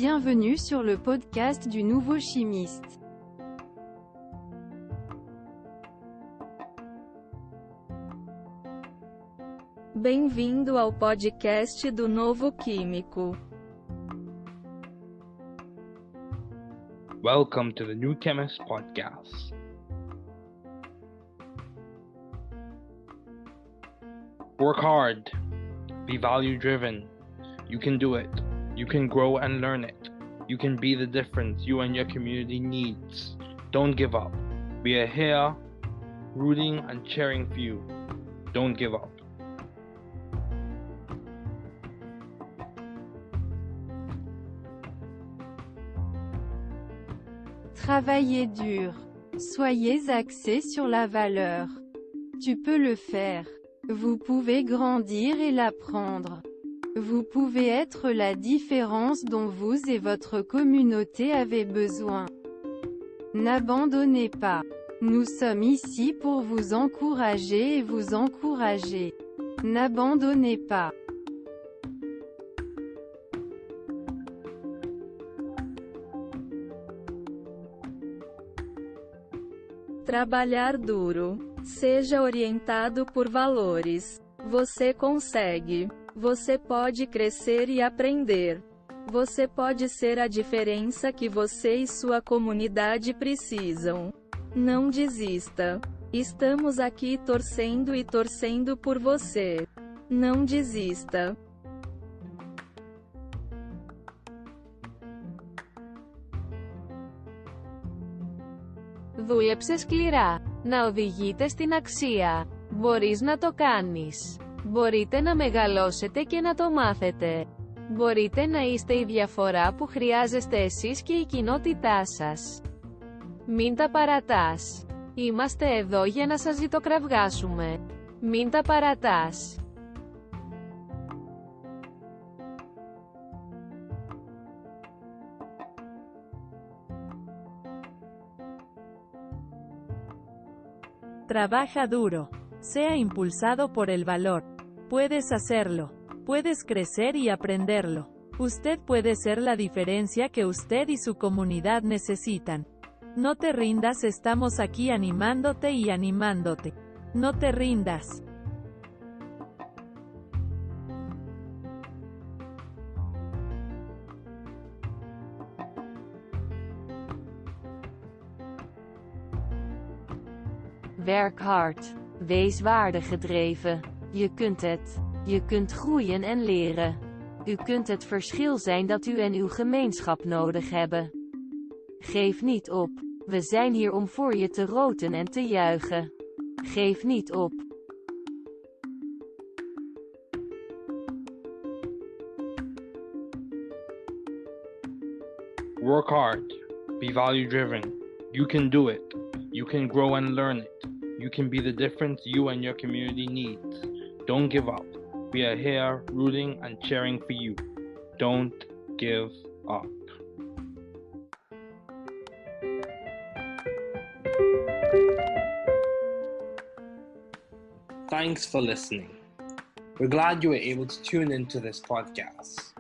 Bienvenue sur le podcast du nouveau chimiste. Bem-vindo ao podcast do novo químico. Welcome to the New Chemist podcast. Work hard. Be value-driven. You can do it. You can grow and learn it. You can be the difference you and your community needs. Don't give up. We are here, rooting and cheering for you. Don't give up. Travaillez dur. Soyez axé sur la valeur. Tu peux le faire. Vous pouvez grandir et l'apprendre. Vous pouvez être la différence dont vous et votre communauté avez besoin. N'abandonnez pas. Nous sommes ici pour vous encourager et vous encourager. N'abandonnez pas. Trabalhar duro. Seja orientado por valores. Você consegue. Você pode crescer e aprender. Você pode ser a diferença que você e sua comunidade precisam. Não desista. Estamos aqui torcendo e torcendo por você. Não desista. Δούλεψε σκληρά. Να οδηγείτε στην αξία. Μπορείς να το κάνεις. Μπορείτε να μεγαλώσετε και να το μάθετε. Μπορείτε να είστε η διαφορά που χρειάζεστε εσείς και η κοινότητά σας. Μην τα παρατάς. Είμαστε εδώ για να σας ζητοκραυγάσουμε. Μην τα παρατάς. Trabaja duro. Sea impulsado por el valor. Puedes hacerlo. Puedes crecer y aprenderlo. Usted puede ser la diferencia que usted y su comunidad necesitan. No te rindas, estamos aquí animándote y animándote. No te rindas. Werk hard. Wees waardegedreven. Je kunt het. Je kunt groeien en leren. U kunt het verschil zijn dat u en uw gemeenschap nodig hebben. Geef niet op. We zijn hier om voor je te roten en te juichen. Geef niet op. Work hard. Be value-driven. You can do it. You can grow and learn it. You can be the difference you and your community needs. Don't give up. We are here rooting and cheering for you. Don't give up. Thanks for listening. We're glad you were able to tune into this podcast.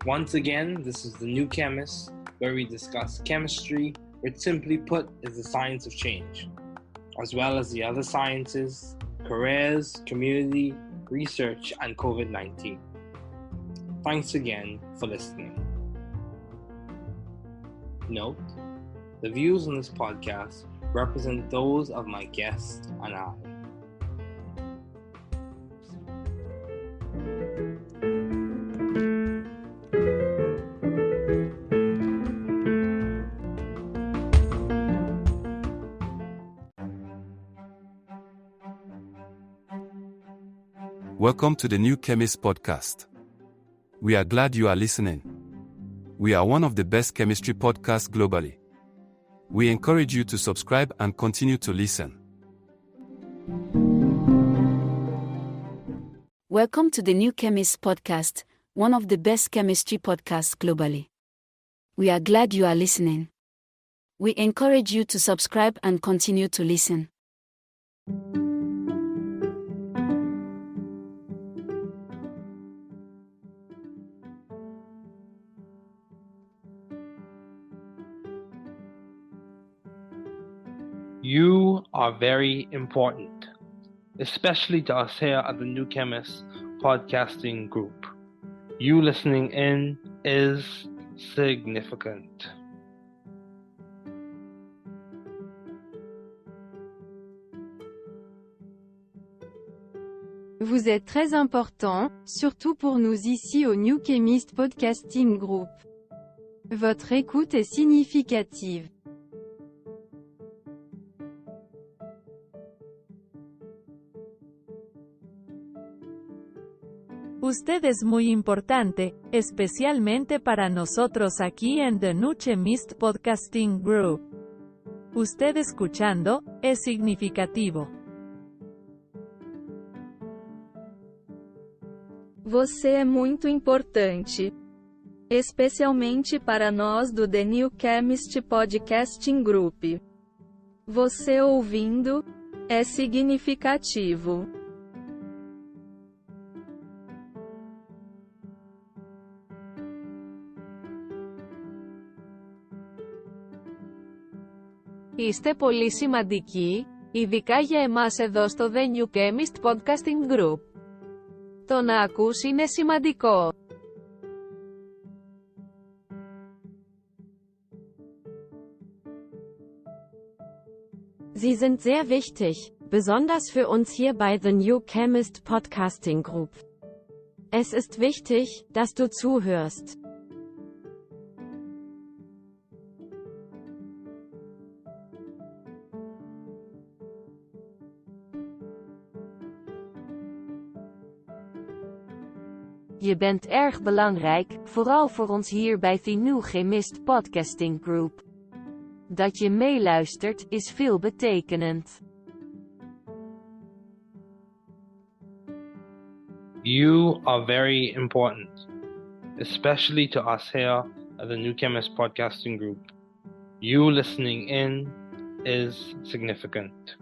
Once again, this is the New Chemist, where we discuss chemistry, which simply put is the science of change, as well as the other sciences, careers, community, research, and COVID-19. Thanks again for listening. Note, the views on this podcast represent those of my guest and I. Welcome to the New Chemist podcast. We are glad you are listening. We are one of the best chemistry podcasts globally. We encourage you to subscribe and continue to listen. Welcome to the New Chemist podcast, one of the best chemistry podcasts globally. We are glad you are listening. We encourage you to subscribe and continue to listen. You are very important, especially to us here at the New Chemist podcasting group. You listening in is significant. Vous êtes très important, surtout pour nous ici au New Chemist Podcasting Group. Votre écoute est significative. Usted es muy importante, especialmente para nosotros aquí en The New Chemist Podcasting Group. Usted escuchando, es significativo. Você é muito importante. Especialmente para nós do The New Chemist Podcasting Group. Você ouvindo, é significativo. Είστε πολύ σημαντικοί, ειδικά για εμάς εδώ στο The New Chemist Podcasting Group. Το να ακούς είναι σημαντικό. Sie sind sehr wichtig, besonders für uns hier bei The New Chemist Podcasting Group. Es ist wichtig, dass du zuhörst. Je bent erg belangrijk, vooral voor ons hier bij The New Chemist Podcasting Group. Dat je meeluistert, is veelbetekenend. You are very important, especially to us here at the New Chemist Podcasting Group. You listening in is significant.